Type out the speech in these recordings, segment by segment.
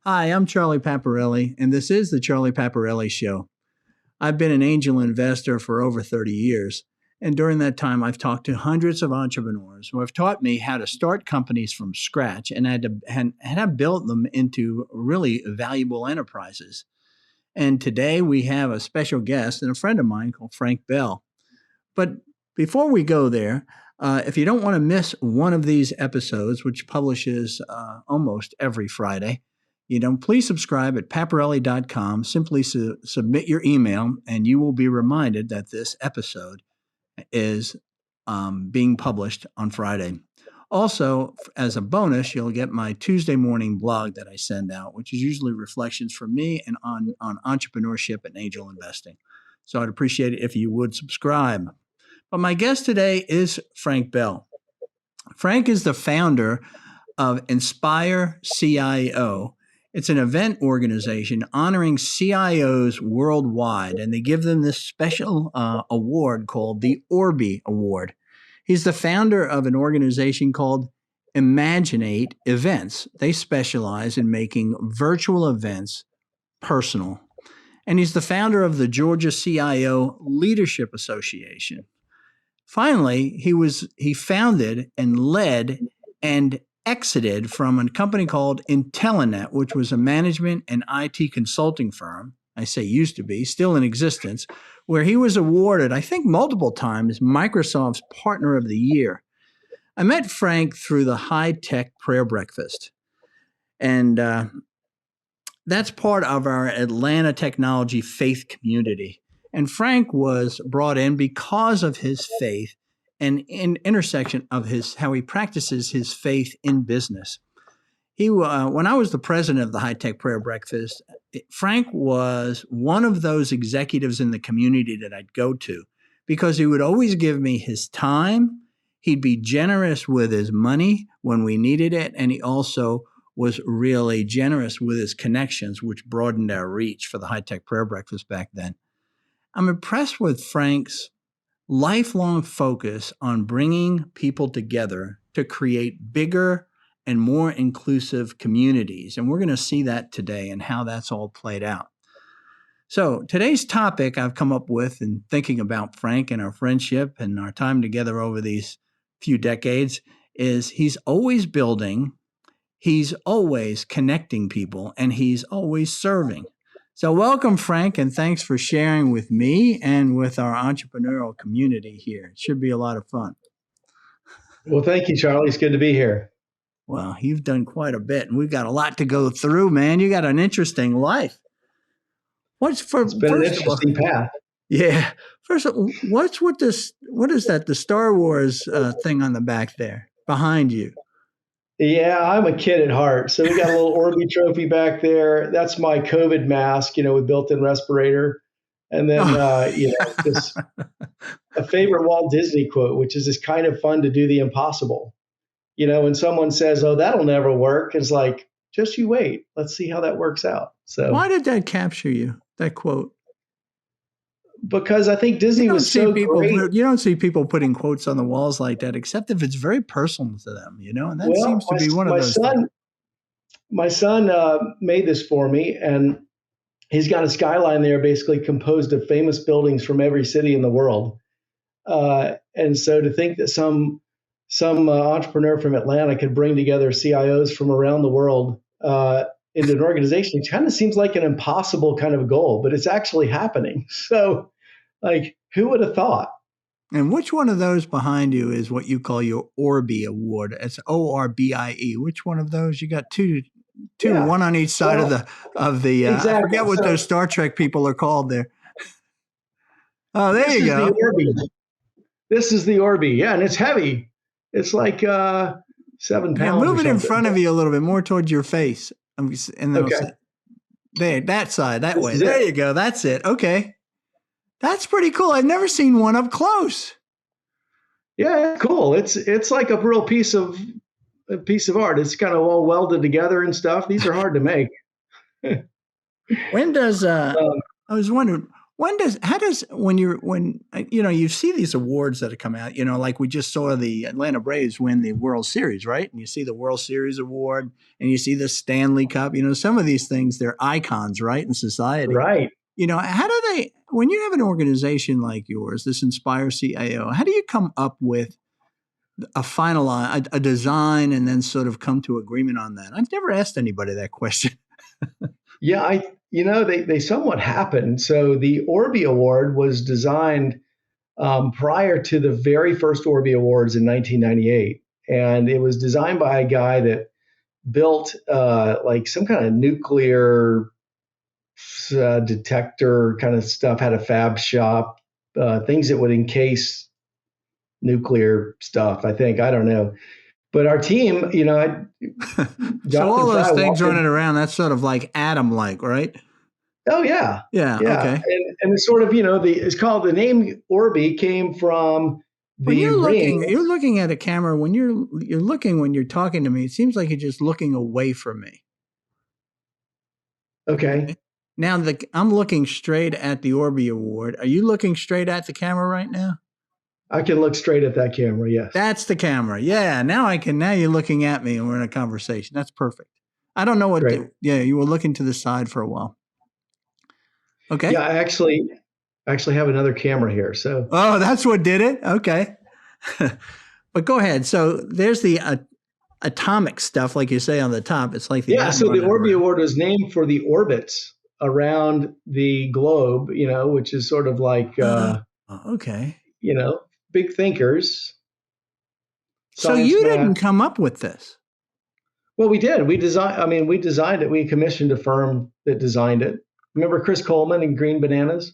Hi, I'm Charlie Paparelli, and this is The Charlie Paparelli Show. I've been an angel investor for over 30 years, and during that time, I've talked to hundreds of entrepreneurs who have taught me how to start companies from scratch and have built them into really valuable enterprises. And today, we have a special guest and a friend of mine called Frank Bell. But before we go there, if you don't want to miss one of these episodes, which publishes almost every Friday, please subscribe at paparelli.com. Simply submit your email, and you will be reminded that this episode is being published on Friday. Also, as a bonus, you'll get my Tuesday morning blog that I send out, which is usually reflections from me and on entrepreneurship and angel investing. So I'd appreciate it if you would subscribe. But my guest today is Frank Bell. Frank is the founder of Inspire CIO. It's an event organization honoring CIOs worldwide, and they give them this special award called the Orbi Award. He's the founder of an organization called Imaginate Events. They specialize in making virtual events personal. And he's the founder of the Georgia CIO Leadership Association. Finally, he founded and led and exited from a company called Intellinet, which was a management and IT consulting firm. I say used to be, still in existence, where he was awarded, I think multiple times, Microsoft's Partner of the Year. I met Frank through the High Tech Prayer Breakfast. And that's part of our Atlanta technology faith community. And Frank was brought in because of his faith and in intersection of how he practices his faith in business. When I was the president of the High Tech Prayer Breakfast, Frank was one of those executives in the community that I'd go to because he would always give me his time. He'd be generous with his money when we needed it. And he also was really generous with his connections, which broadened our reach for the High Tech Prayer Breakfast back then. I'm impressed with Frank's lifelong focus on bringing people together to create bigger and more inclusive communities. And we're going to see that today and how that's all played out. So today's topic I've come up with in thinking about Frank and our friendship and our time together over these few decades is he's always building, he's always connecting people, and he's always serving. So welcome, Frank, and thanks for sharing with me and with our entrepreneurial community here. It should be a lot of fun. Well, thank you, Charlie. It's good to be here. Well, you've done quite a bit, and we've got a lot to go through, man. You got an interesting life. It's been an interesting path. Yeah. First, what is that? The Star Wars thing on the back there behind you? Yeah, I'm a kid at heart. So we got a little Orbi trophy back there. That's my COVID mask, with built-in respirator. And then, just a favorite Walt Disney quote, which is it's kind of fun to do the impossible. When someone says, "Oh, that'll never work," it's like, just you wait. Let's see how that works out. So why did that capture you, that quote? Because I think Disney was so great. You don't see people putting quotes on the walls like that, except if it's very personal to them, and that seems to be one of those things. My son made this for me, and he's got a skyline there basically composed of famous buildings from every city in the world. And so to think that some entrepreneur from Atlanta could bring together CIOs from around the world into an organization, it kind of seems like an impossible kind of goal, but it's actually happening. So, who would have thought? And which one of those behind you is what you call your Orbi Award? It's ORBIE. Which one of those? You got two, yeah. One on each side of the. Exactly. I forget what those Star Trek people are called there. Oh, there you go. This is the Orbi. Yeah, and it's heavy. It's like 7 pounds. Yeah, move it in front of you a little bit, more towards your face. And then there, that side, that way. There you go. That's it. Okay. That's pretty cool. I've never seen one up close. Yeah, cool. It's like a real piece of art. It's kind of all welded together and stuff. These are hard to make. When does I was wondering, when you see these awards that have come out, like we just saw the Atlanta Braves win the World Series, right? And you see the World Series award and you see the Stanley Cup, some of these things, they're icons, right, in society. Right. How do they, when you have an organization like yours, this Inspire CIO, how do you come up with a design and then sort of come to agreement on that? I've never asked anybody that question. Yeah, they somewhat happened. So the Orby Award was designed prior to the very first Orby Awards in 1998, and it was designed by a guy that built like some kind of nuclear detector kind of stuff. Had a fab shop, things that would encase nuclear stuff. I think, I don't know. But our team, so all those Fry things running around, that's sort of like Atom-like, right? Oh yeah, yeah. Okay. And it's sort of it's called, the name Orby came from when the you're looking at a camera, when you're looking, when you're talking to me, it seems like you're just looking away from me. Okay. Now I'm looking straight at the Orby Award. Are you looking straight at the camera right now? I can look straight at that camera. Yes. That's the camera. Yeah. Now you're looking at me and we're in a conversation. That's perfect. I don't know what. You were looking to the side for a while. Okay. Yeah, I actually have another camera here. So. Oh, that's what did it. Okay. But go ahead. So there's the atomic stuff, like you say on the top. It's like the So the Orby Award was named for the orbits around the globe, which is sort of like okay. Big thinkers. So you didn't come up with this. Well, we did. We designed it. We commissioned a firm that designed it. Remember Chris Coleman and Green Bananas?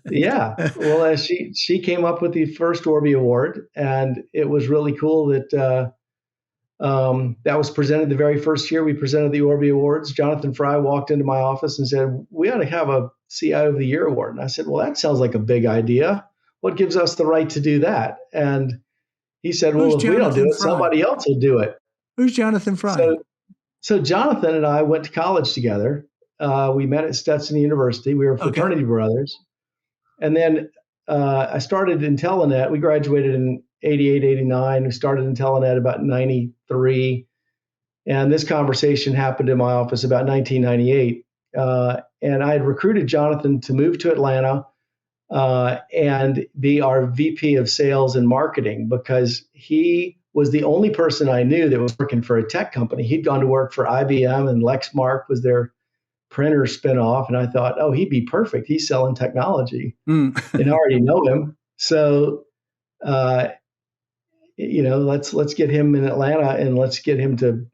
Yeah. Well, she came up with the first Orby Award, and it was really cool that that was presented the very first year we presented the Orby Awards. Jonathan Fry walked into my office and said, "We ought to have a CIO of the Year award." And I said, "Well, that sounds like a big idea. What gives us the right to do that?" And he said, "Well, if we don't do it, somebody else will do it." Who's Jonathan Fry? So Jonathan and I went to college together. We met at Stetson University. We were fraternity brothers. And then I started Intellinet. We graduated in 88, 89. We started Intellinet about 93. And this conversation happened in my office about 1998. And I had recruited Jonathan to move to Atlanta and be our VP of sales and marketing, because he was the only person I knew that was working for a tech company. He'd gone to work for IBM, and Lexmark was their printer spinoff. And I thought, oh, he'd be perfect. He's selling technology. And I already know him. So, let's get him in Atlanta and let's get him to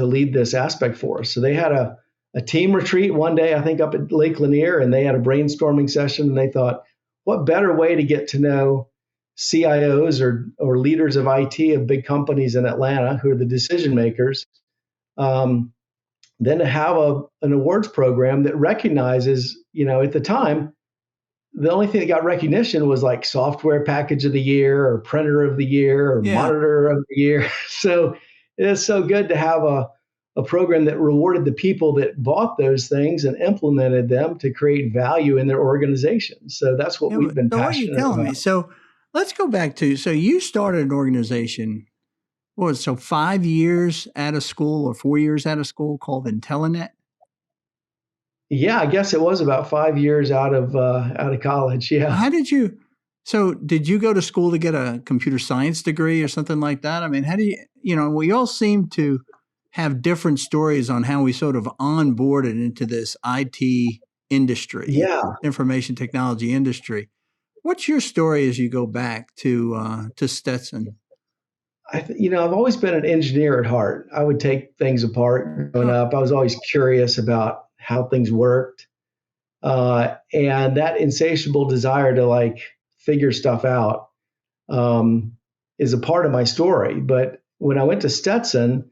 lead this aspect for us. So they had a team retreat one day, I think up at Lake Lanier, and they had a brainstorming session, and they thought, what better way to get to know CIOs or leaders of IT of big companies in Atlanta, who are the decision makers, than to have an awards program that recognizes, at the time, the only thing that got recognition was like software package of the year or printer of the year or monitor of the year. So it's so good to have a program that rewarded the people that bought those things and implemented them to create value in their organization. So that's what we've been passionate about. What are you telling me? So let's go back to, so you started an organization, 5 years out of school or 4 years out of school, called Intellinet? Yeah, I guess it was about 5 years out of college. Yeah. How did you? So did you go to school to get a computer science degree or something like that? I mean, how do you? We all seem to have different stories on how we sort of onboarded into this IT industry, information technology industry. What's your story as you go back to Stetson? I've always been an engineer at heart. I would take things apart growing up. I was always curious about how things worked. And that insatiable desire to figure stuff out is a part of my story. But when I went to Stetson,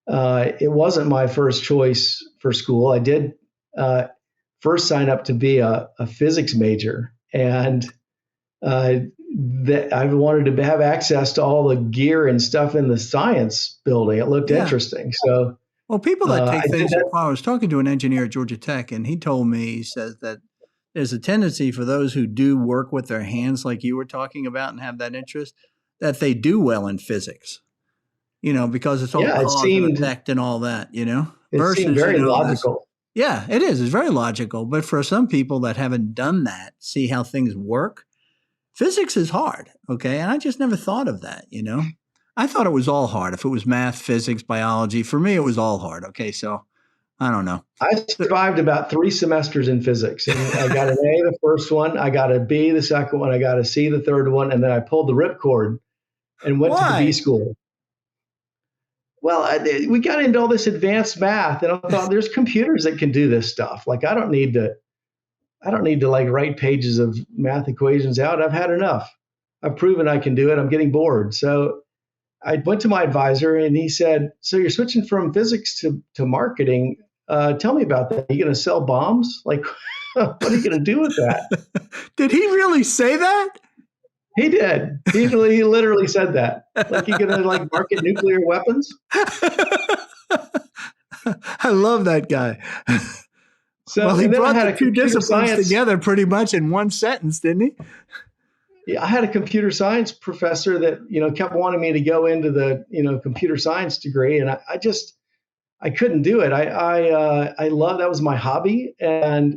it wasn't my first choice for school. I did first sign up to be a physics major, and that I wanted to have access to all the gear and stuff in the science building. It looked interesting. So Well, people that I take did things that. apart, I was talking to an engineer at Georgia Tech, and he told me, he says that there's a tendency for those who do work with their hands, like you were talking about, and have that interest, that they do well in physics, because it's all Yeah, cause and effect and all that, it seemed versus, very this. logical. Yeah, it is. It's very logical. But for some people that haven't done that, see how things work, physics is hard. Okay. And I just never thought of that, I thought it was all hard. If it was math, physics, biology, for me, it was all hard. Okay. So I don't know. I survived about 3 semesters in physics, and I got an A the first one, I got a B the second one, I got a C the third one, and then I pulled the ripcord and went to the B Why? school. Well, we got into all this advanced math, and I thought there's computers that can do this stuff. Like I don't need to like write pages of math equations out. I've had enough. I've proven I can do it. I'm getting bored. So I went to my advisor, and he said, "So you're switching from physics to marketing? Tell me about that. Are you going to sell bombs? Like, what are you going to do with that?" Did he really say that? He did. He literally said that. Like, you going to like market nuclear weapons? I love that guy. So, Well, he and then I brought had the a two computer disciplines science. together pretty much in one sentence, didn't he? Yeah, I had a computer science professor that kept wanting me to go into the computer science degree, and I couldn't do it. I love, that was my hobby, and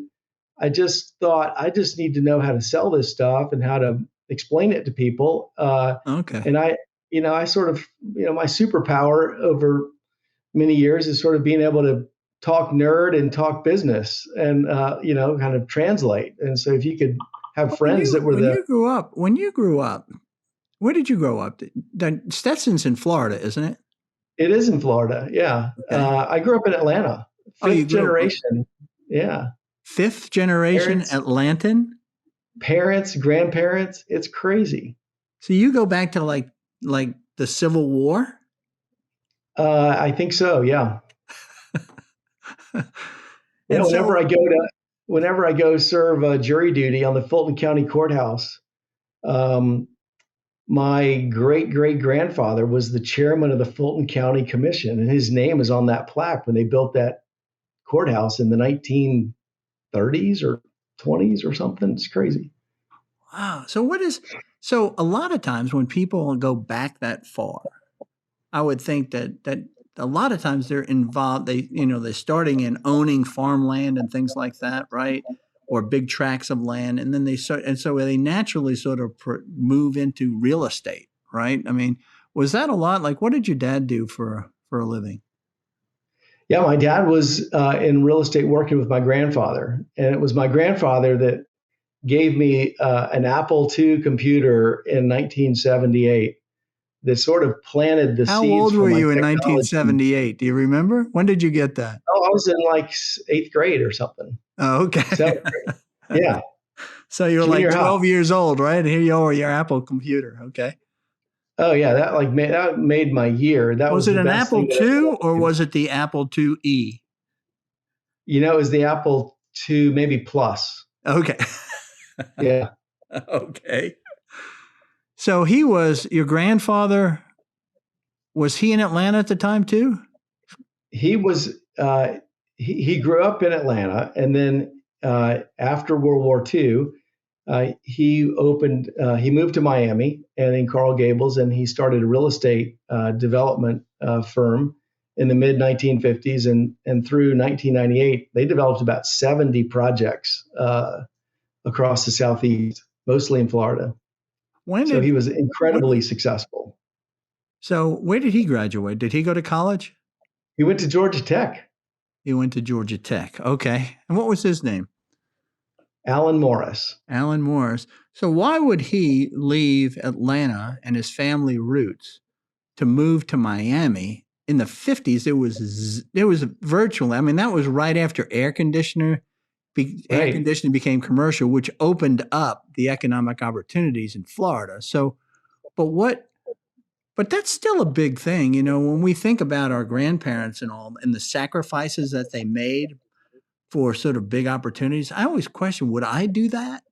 I just thought I just need to know how to sell this stuff and how to explain it to people. Okay. And I sort of my superpower over many years is sort of being able to talk nerd and talk business and kind of translate. And so if you could have Well, friends that were when you grew up, where did you grow up? Stetson's in Florida, isn't it? it is in Florida, yeah. Okay. I grew up in Atlanta, Oh, you fifth grew up generation. Yeah, fifth generation parents, Atlantan. parents, grandparents. It's crazy. So you go back to like the Civil War. I think so. Yeah. Yeah. And so, Whenever I go serve jury duty on the Fulton County Courthouse, um, my great great grandfather was the chairman of the Fulton County Commission, and his name is on that plaque when they built that courthouse in the 1930s or 20s or something. It's crazy. wow. So a lot of times when people go back that far, I would think that a lot of times they're involved. They're starting in owning farmland and things like that, right? Or big tracts of land, and then so they naturally sort of move into real estate, right? I mean, was that a lot? Like, what did your dad do for a living? Yeah, my dad was in real estate working with my grandfather, and it was my grandfather that gave me an Apple II computer in 1978 that sort of planted the How seeds old for were my you in technology. 1978? Do you remember? When did you get that? Oh, I was in like eighth grade or something. Oh, okay. Seventh grade. Yeah, So you were like junior high. 12 years old, right? And here you are, your Apple computer. Okay. Oh yeah, that made my year. That Was was it the an best thing Apple that ever II or happened. was it the Apple IIe? It was the Apple II, maybe Plus. Okay. Yeah, Okay. So your grandfather, was he in Atlanta at the time too? he was. He grew up in Atlanta, and then after World War II, he moved to Miami and in Coral Gables, and he started a real estate development firm in the mid 1950s, and through 1998, they developed about 70 projects across the Southeast, mostly in Florida. When So he did, was what, incredibly successful. so where did he graduate? Did he go to college? He went to Georgia Tech. He went to Georgia Tech. Okay. And what was his name? Alan Morris. Alan Morris. So why would he leave Atlanta and his family roots to move to Miami in the 50s? It was virtually, I mean, that was right after air conditioning Right. became commercial, which opened up the economic opportunities in Florida. So, but that's still a big thing, when we think about our grandparents and all and the sacrifices that they made for sort of big opportunities. I always question, would I do that?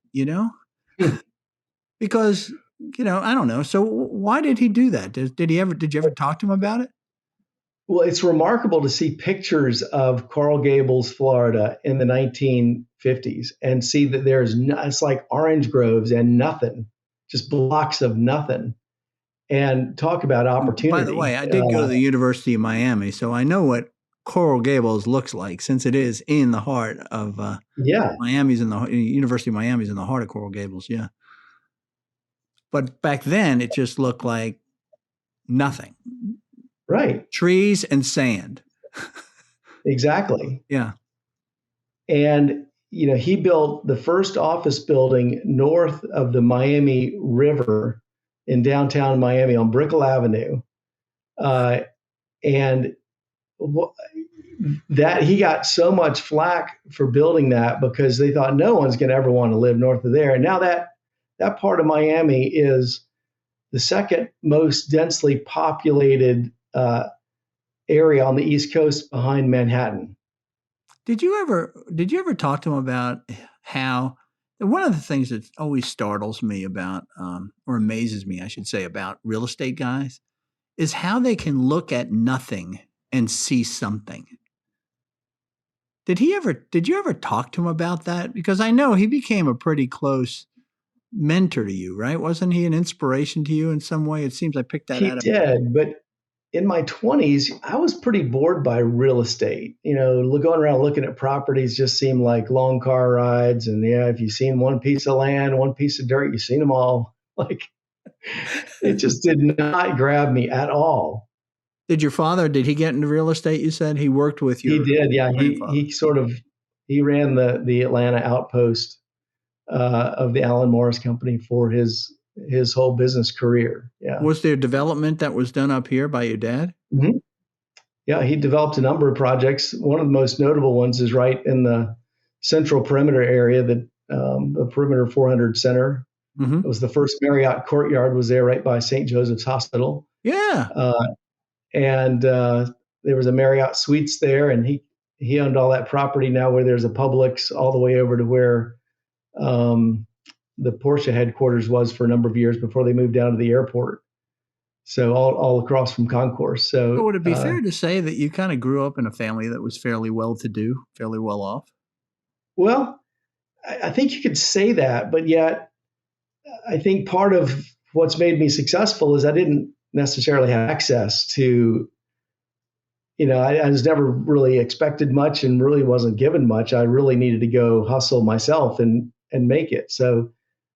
Because, I don't know. So why did he do that? Did you ever talk to him about it? Well, it's remarkable to see pictures of Coral Gables, Florida in the 1950s and see that it's like orange groves and nothing, just blocks of nothing. And talk about By the way, opportunity. I did go to the University of Miami, so I know what Coral Gables looks like since it is in the heart of Yeah, University of Miami's in the heart of Coral Gables. Yeah. But back then it just looked like nothing. right. Trees and sand. Exactly. Yeah. And, he built the first office building north of the Miami River in downtown Miami on Brickell Avenue. And that he got so much flack for building that because they thought no one's going to ever want to live north of there. And now that part of Miami is the second most densely populated area on the East Coast behind Manhattan. Did you ever talk to him about how one of the things that always startles me about or amazes me, I should say, about real estate guys is how they can look at nothing and see something. Did you ever talk to him about that? Because I know he became a pretty close mentor to you, right? Wasn't he an inspiration to you in some way? It seems I picked that He out of him. did, but in my 20s, I was pretty bored by real estate. Going around looking at properties just seemed like long car rides. And yeah, if you've seen one piece of land, one piece of dirt, you've seen them all. Like, it just did not grab me at all. Did he get into real estate? You said he worked with He your did, yeah. grandfather. He ran the Atlanta outpost of the Alan Morris Company for his whole business career. Yeah. Was there development that was done up here by your dad? Mm-hmm. Yeah, he developed a number of projects. One of the most notable ones is right in the central perimeter area, the Perimeter 400 Center. Mm-hmm. It was the first Marriott Courtyard was there right by St. Joseph's Hospital. Yeah. And there was a Marriott Suites there, and he owned all that property now where there's a Publix all the way over to where the Porsche headquarters was for a number of years before they moved down to the airport. So all across from Concourse. So would it be fair to say that you kind of grew up in a family that was fairly well-to-do, fairly well off? Well, I think you could say that, but yet I think part of what's made me successful is I didn't necessarily have access to, I was never really expected much and really wasn't given much. I really needed to go hustle myself and make it. So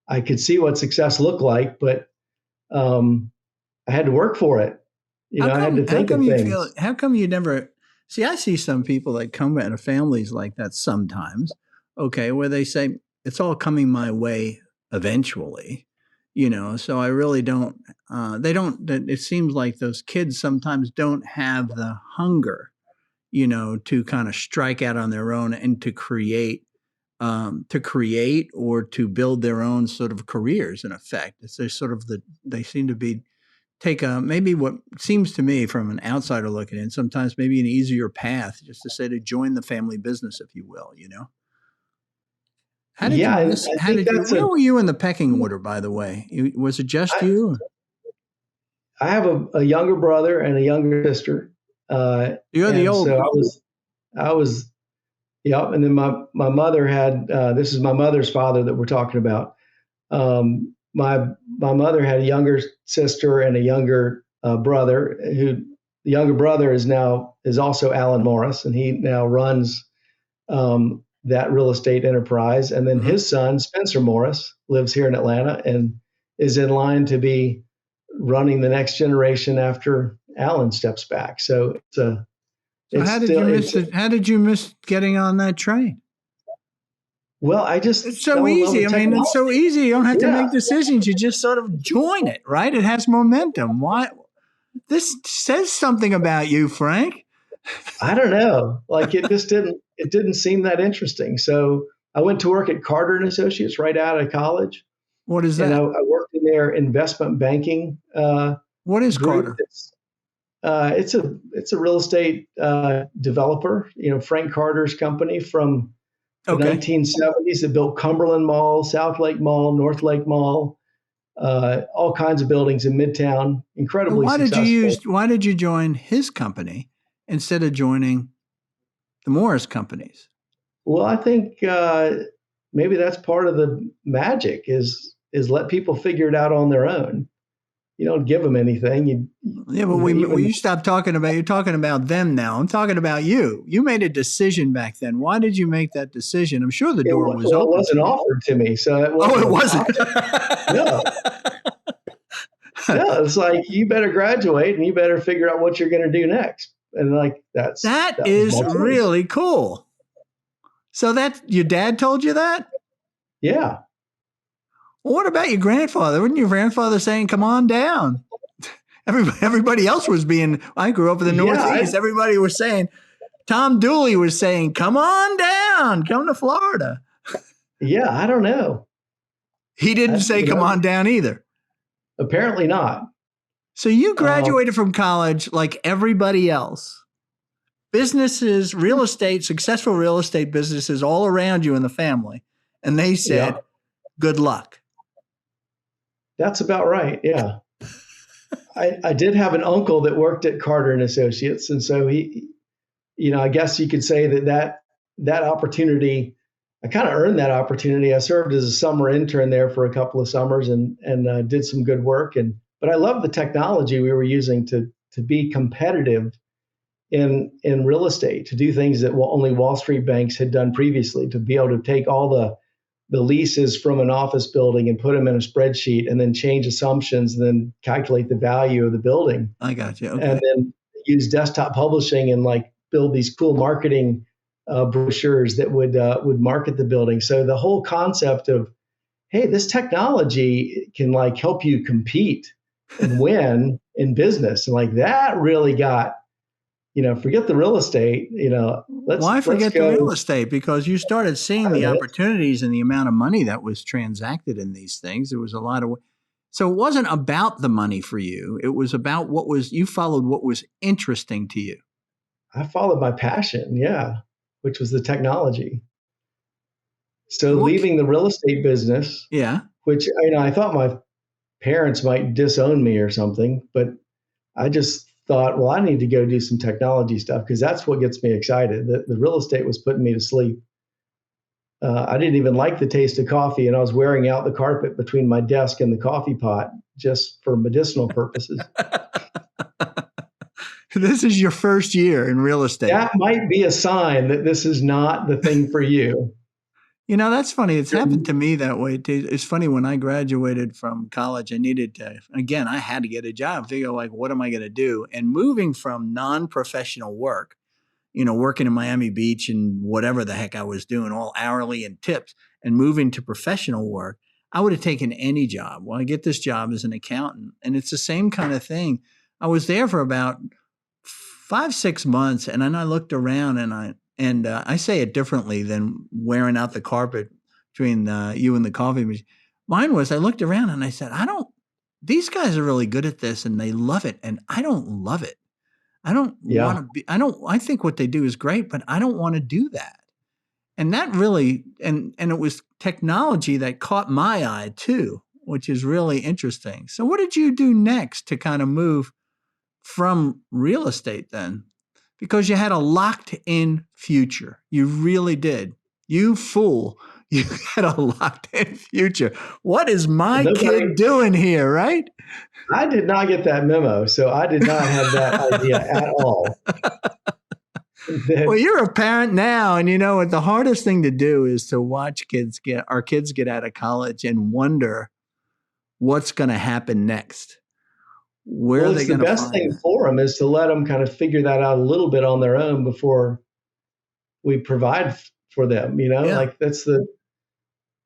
I could see what success looked like, but I had to work for it. I had to think of things. How come you never see? I see some people that come into families like that sometimes, okay, where they say it's all coming my way eventually, so I really don't, it seems like those kids sometimes don't have the hunger, to kind of strike out on their own and to create or to build their own sort of careers in effect. It's they seem to be take maybe what seems to me from an outsider looking in, sometimes maybe an easier path, just to say to join the family business, if you will, How did where were you in the pecking order, by the way? Was it just you? I have a younger brother and a younger sister. You're the old. So I was, yep. And then my mother had, this is my mother's father that we're talking about. My mother had a younger sister and a younger brother. Who the younger brother is also Alan Morris, and he now runs that real estate enterprise. And then his son Spencer Morris lives here in Atlanta and is in line to be running the next generation after Alan steps back. So how did you miss getting on that train? Well, it's so easy. I mean, it's so easy. You don't have to make decisions. You just sort of join it, right? It has momentum. Why? This says something about you, Frank. I don't know. Like it didn't seem that interesting. So I went to work at Carter and Associates right out of college. What is that? And I worked in their investment banking. What is group. Carter? It's a real estate developer. Frank Carter's company from the 1970s that built Cumberland Mall, South Lake Mall, North Lake Mall, all kinds of buildings in Midtown. Incredibly successful. Why did you join his company instead of joining the Morris companies? Well, I think maybe that's part of the magic is let people figure it out on their own. You don't give them anything. Yeah, but you stop talking about, you're talking about them now. I'm talking about you. You made a decision back then. Why did you make that decision? I'm sure the door was open. It wasn't offered to me, so it wasn't. Oh, it wasn't. No. No, it's like, you better graduate and you better figure out what you're going to do next. And like that is really cool. So that your dad told you that? Yeah. Well, what about your grandfather? Wasn't your grandfather saying, "Come on down"? Everybody else was I grew up in the Northeast. Everybody was saying, Tom Dooley was saying, "Come on down, come to Florida." Yeah, I don't know. He didn't say, "Come on down" either. Apparently not. So you graduated from college like everybody else. Businesses, real estate, successful real estate businesses all around you in the family. And they said, good luck. That's about right. Yeah. I did have an uncle that worked at Carter and Associates. And so he, I guess you could say that opportunity, I kind of earned that opportunity. I served as a summer intern there for a couple of summers and did some good work. But I love the technology we were using to be competitive in real estate, to do things that only Wall Street banks had done previously, to be able to take all the leases from an office building and put them in a spreadsheet and then change assumptions and then calculate the value of the building. I got you. Okay. And then use desktop publishing and like build these cool marketing brochures that would market the building. So the whole concept of, hey, this technology can like help you compete and win in business, and like that really got, forget the real estate. Why forget the real estate? Because you started seeing the opportunities and the amount of money that was transacted in these things. There was a lot of. So it wasn't about the money for you. It was about you followed what was interesting to you. I followed my passion, which was the technology. So leaving the real estate business, which I thought my parents might disown me or something, but I just thought, well, I need to go do some technology stuff because that's what gets me excited. The real estate was putting me to sleep. I didn't even like the taste of coffee, and I was wearing out the carpet between my desk and the coffee pot just for medicinal purposes. This is your first year in real estate. That might be a sign that this is not the thing for you. That's funny. It's happened to me that way too. It's funny, when I graduated from college, I needed to, again, I had to get a job, figure like, what am I going to do? And moving from non-professional work, working in Miami Beach and whatever the heck I was doing, all hourly and tips, and moving to professional work, I would have taken any job. Well, I get this job as an accountant, and it's the same kind of thing. I was there for about 5-6 months, and then I looked around and I say it differently than wearing out the carpet between you and the coffee machine. Mine was, I looked around and I said, these guys are really good at this and they love it. And I don't love it. I don't want to be, I think what they do is great, but I don't want to do that. And that really, and it was technology that caught my eye too, which is really interesting. So what did you do next to kind of move from real estate then? Because you had a locked-in future. You really did. You fool. You had a locked-in future. What is my kid doing here, right? I did not get that memo, so I did not have that idea at all. Well, you're a parent now, and what the hardest thing to do is to watch our kids get out of college and wonder what's going to happen next. Where are they going to find the best thing for them is to let them kind of figure that out a little bit on their own before we provide for them. Like that's the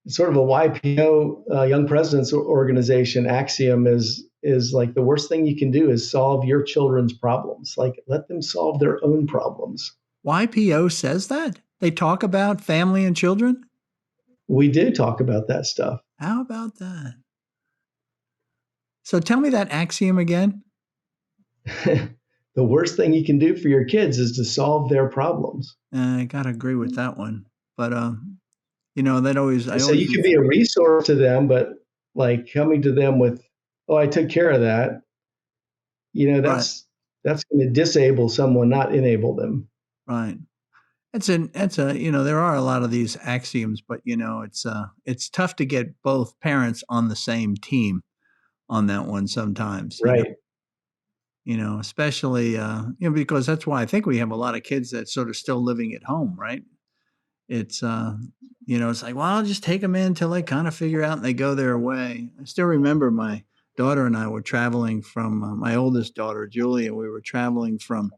sort of a YPO, Young Presidents Organization axiom is like the worst thing you can do is solve your children's problems. Like let them solve their own problems. YPO says that? They talk about family and children? We do talk about that stuff. How about that? So tell me that axiom again. The worst thing you can do for your kids is to solve their problems. I got to agree with that one. But, that always... So you can be a resource to them, but like coming to them with, oh, I took care of that. That's That's going to disable someone, not enable them. Right. There are a lot of these axioms, but it's tough to get both parents on the same team on that one sometimes, Right. Especially, because that's why I think we have a lot of kids that sort of still living at home, right? It's, it's like, well, I'll just take them in until they kind of figure out and they go their way. I still remember my daughter and I were traveling from my oldest daughter, Julia. We were traveling from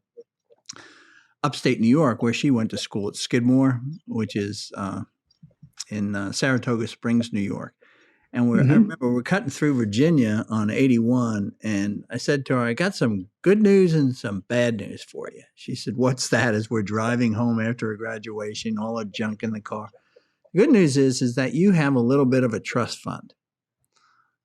upstate New York, where she went to school at Skidmore, which is in Saratoga Springs, New York. And I Mm-hmm. remember we're cutting through Virginia on 81. And I said to her, I got some good news and some bad news for you. She said, what's that? As we're driving home after her graduation, all our junk in the car. The good news is that you have a little bit of a trust fund.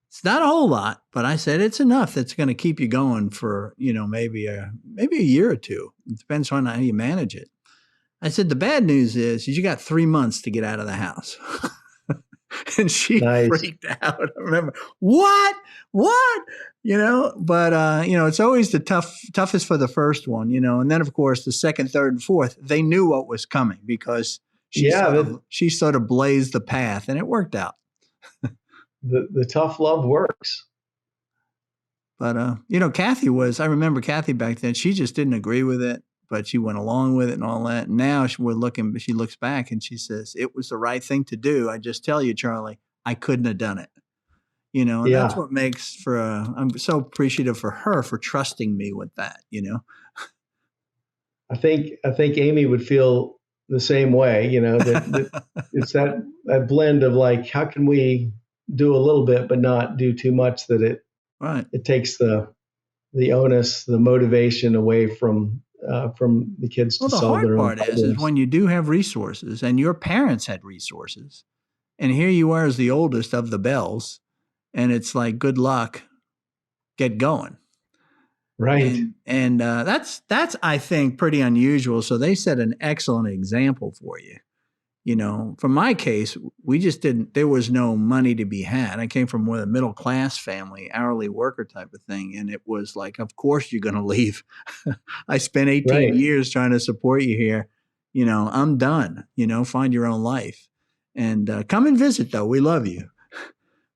It's not a whole lot, but I said it's enough that's going to keep you going for, maybe a year or two. It depends on how you manage it. I said, the bad news is you got 3 months to get out of the house. And she Nice. freaked out. I remember, what? But it's always the toughest for the first one, and then of course the second, third, and fourth, they knew what was coming because she sort of blazed the path, and it worked out. The tough love works. But I remember Kathy back then, she just didn't agree with it, but she went along with it and all that. And now she looks back and she says, it was the right thing to do. I just tell you, Charlie, I couldn't have done it. And that's what makes I'm so appreciative for her for trusting me with that, I think Amy would feel the same way, that it's that blend of like, how can we do a little bit, but not do too much that it takes the onus, the motivation away from the kids to solve their own problems. Well, the hard part is when you do have resources, and your parents had resources, and here you are as the oldest of the Bells, and it's like, good luck, get going. Right. And that's I think pretty unusual. So they set an excellent example for you. For my case, there was no money to be had. I came from a middle class family, hourly worker type of thing. And it was like, of course you're going to leave. I spent 18 years trying to support you here. I'm done, find your own life and come and visit though. We love you.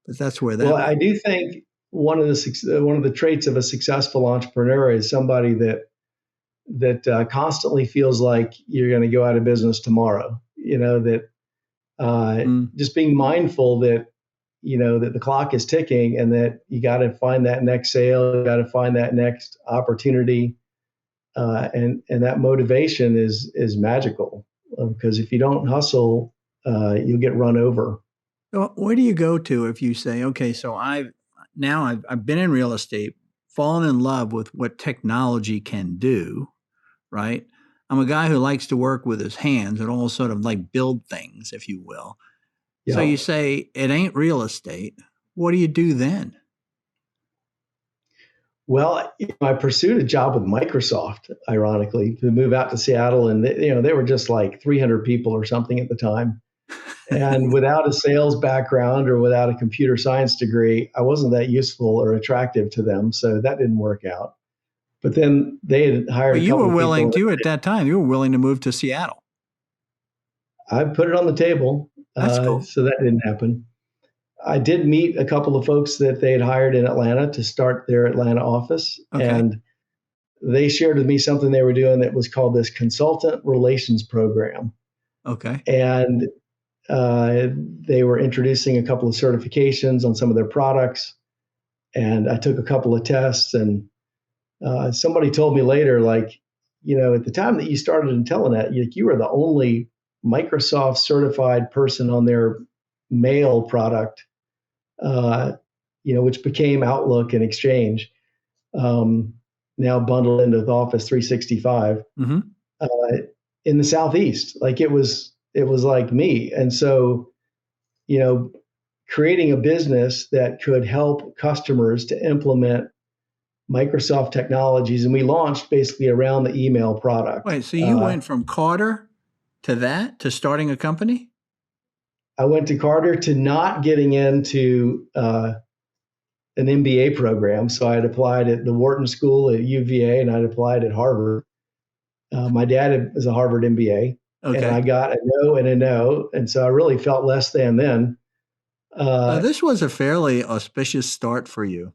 But that's where that. Well, I do think one of the traits of a successful entrepreneur is somebody that constantly feels like you're going to go out of business tomorrow. Just being mindful that that the clock is ticking and that you got to find that next sale, you got to find that next opportunity, and that motivation is magical because if you don't hustle, you'll get run over. So where do you go to if you say, okay, so I've been in real estate, fallen in love with what technology can do, right? I'm a guy who likes to work with his hands and all sort of like build things, if you will. Yeah. So you say it ain't real estate. What do you do then? Well, I pursued a job with Microsoft, ironically, to move out to Seattle, and they were just like 300 people or something at the time. And without a sales background or without a computer science degree, I wasn't that useful or attractive to them. So that didn't work out. But then they had hired. But you were willing to, at that time, you were willing to move to Seattle. I put it on the table. That's cool. So that didn't happen. I did meet a couple of folks that they had hired in Atlanta to start their Atlanta office. Okay. And they shared with me something they were doing that was called this consultant relations program. Okay. And they were introducing a couple of certifications on some of their products. And I took a couple of tests, and somebody told me later, like, at the time that you started Intellinet, you were the only Microsoft certified person on their mail product, which became Outlook and Exchange, now bundled into Office 365, in the Southeast. Like it was like me. And so, creating a business that could help customers to implement Microsoft technologies. And we launched basically around the email product. Wait, so you went from Carter to starting a company? I went to Carter to not getting into an MBA program. So I had applied at the Wharton School at UVA, and I'd applied at Harvard. My dad was a Harvard MBA, and Okay. I got a no and a no. And so I really felt less than then. This was a fairly auspicious start for you.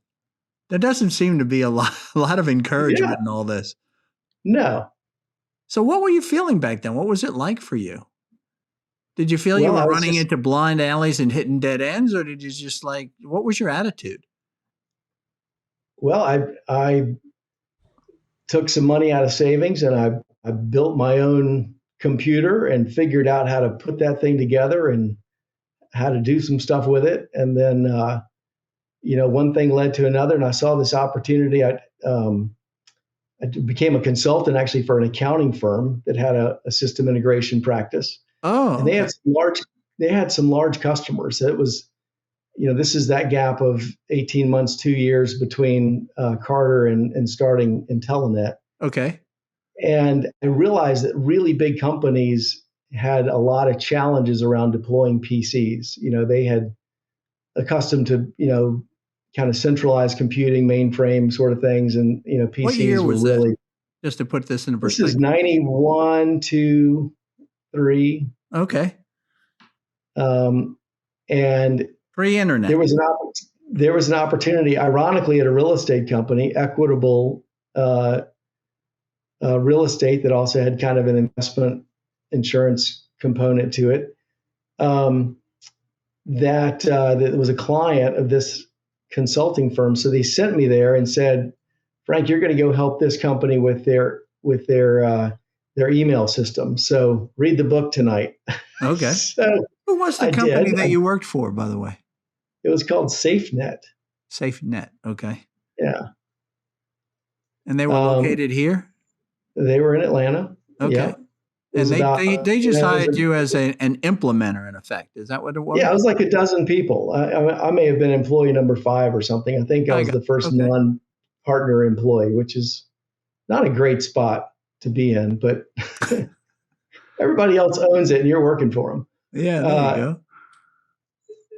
There doesn't seem to be a lot of Yeah, encouragement in all this. no. So what were you feeling back then? What was it like for you? Did you feel you Well, were I was running just, into blind alleys and hitting dead ends, or did you just like, what was your attitude? well, I took some money out of savings and I built my own computer and figured out how to put that thing together and how to do some stuff with it. And then, one thing led to another, and I saw this opportunity. I became a consultant actually for an accounting firm that had a system integration practice, Oh, and okay. they had some large customers. So it was, this is that gap of 18 months, 2 years between Carter and starting Intelenet. Okay. And I realized that really big companies had a lot of challenges around deploying PCs. They had accustomed to, kind of centralized computing, mainframe sort of things. And, What year PCs were was this? really, Just to put this into this is perspective. 91, 2, 3. Okay. And Pre-internet. there was an opportunity, ironically, at a real estate company, Equitable Real Estate, that also had kind of an investment insurance component to it. That was a client of this consulting firm. So they sent me there and said, Frank, you're going to go help this company with their email system. So read the book tonight. Okay. So Who was the I did. company that you worked for, by the way? It was called SafeNet. SafeNet. Okay. Yeah. And they were located here? They were in Atlanta. Okay. Yeah. It was They just it was hired you as an implementer, in effect. Is that what it was? yeah, it was like a dozen people. I may have been employee number 5 or something. I think I I was got the first okay. non-partner employee, which is not a great spot to be in, but everybody else owns it and you're working for them. Yeah, there you go.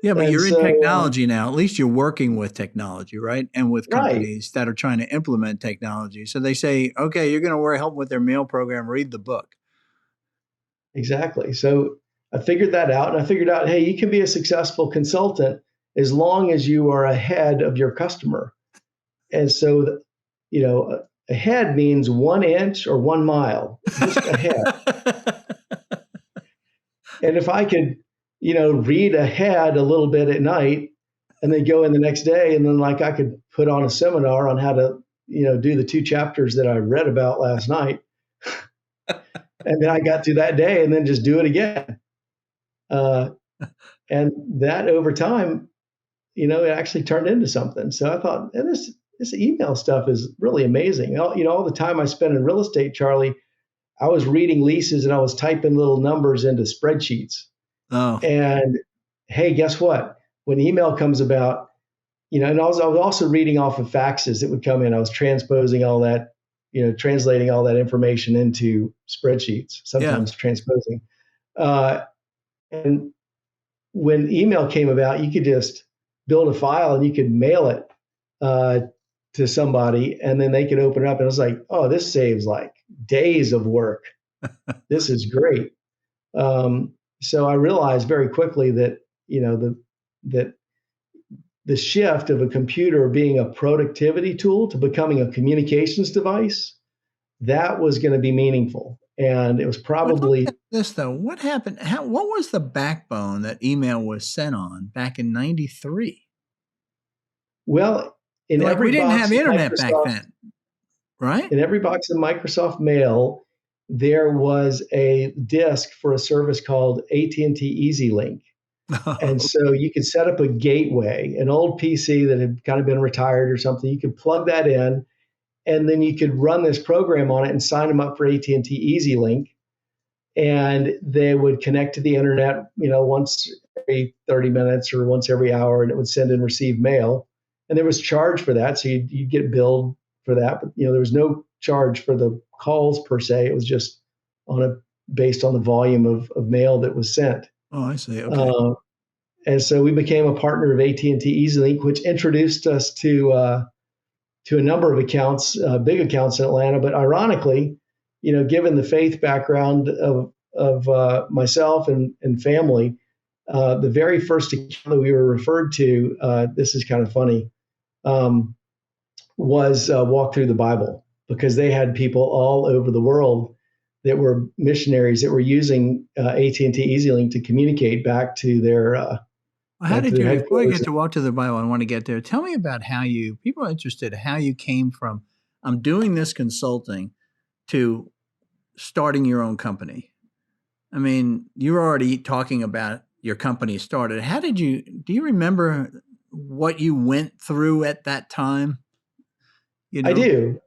Yeah, but And you're in so, technology now. At least you're working with technology, right? And with right, companies that are trying to implement technology. So they say, okay, you're going to help with their mail program. Read the book. exactly. So I figured that out, and I figured out, hey, you can be a successful consultant as long as you are ahead of your customer. And so, ahead means 1 inch or 1 mile, just ahead. And if I could, read ahead a little bit at night and then go in the next day, and then like I could put on a seminar on how to, do the 2 chapters that I read about last night. And then I got through that day and then just do it again. And that over time, it actually turned into something. So I thought, and this email stuff is really amazing. All the time I spent in real estate, Charlie, I was reading leases and I was typing little numbers into spreadsheets. Oh, And hey, guess what? When email comes about, and I was also reading off of faxes that would come in. I was transposing all that, translating all that information into spreadsheets, yeah. sometimes transposing. And when email came about, you could just build a file and you could mail it to somebody, and then they could open it up. And I was like, oh, this saves like days of work. This is great. So I realized very quickly that that the shift of a computer being a productivity tool to becoming a communications device, that was going to be meaningful. And it was But let me ask probably, this though. What happened? What was the backbone that email was sent on back in '93? well, in Like we every didn't box have of internet back Microsoft, then, right? in every box of Microsoft Mail, there was a disk for a service called AT&T EasyLink. And so you could set up a gateway, an old PC that had kind of been retired or something. You could plug that in, and then you could run this program on it and sign them up for AT&T EasyLink, and they would connect to the internet, once every 30 minutes or once every hour, and it would send and receive mail. And there was charge for that, so you'd get billed for that. But there was no charge for the calls per se. It was just based on the volume of mail that was sent. Oh, I see. Okay. Uh, And so we became a partner of AT&T EasyLink, which introduced us to a number of accounts, big accounts in Atlanta. But ironically, given the faith background of myself and family, the very first account that we were referred to, this is kind of funny, was Walk Through the Bible, because they had people all over the world that were missionaries that were using AT&T EasyLink to communicate back to their How did you, before we headquarters. get to Walk to the Bible, I want to get there. Tell me about people are interested, how you came from, I'm doing this consulting, to starting your own company. I mean, you're already talking about your company started. Do you remember what you went through at that time? I do.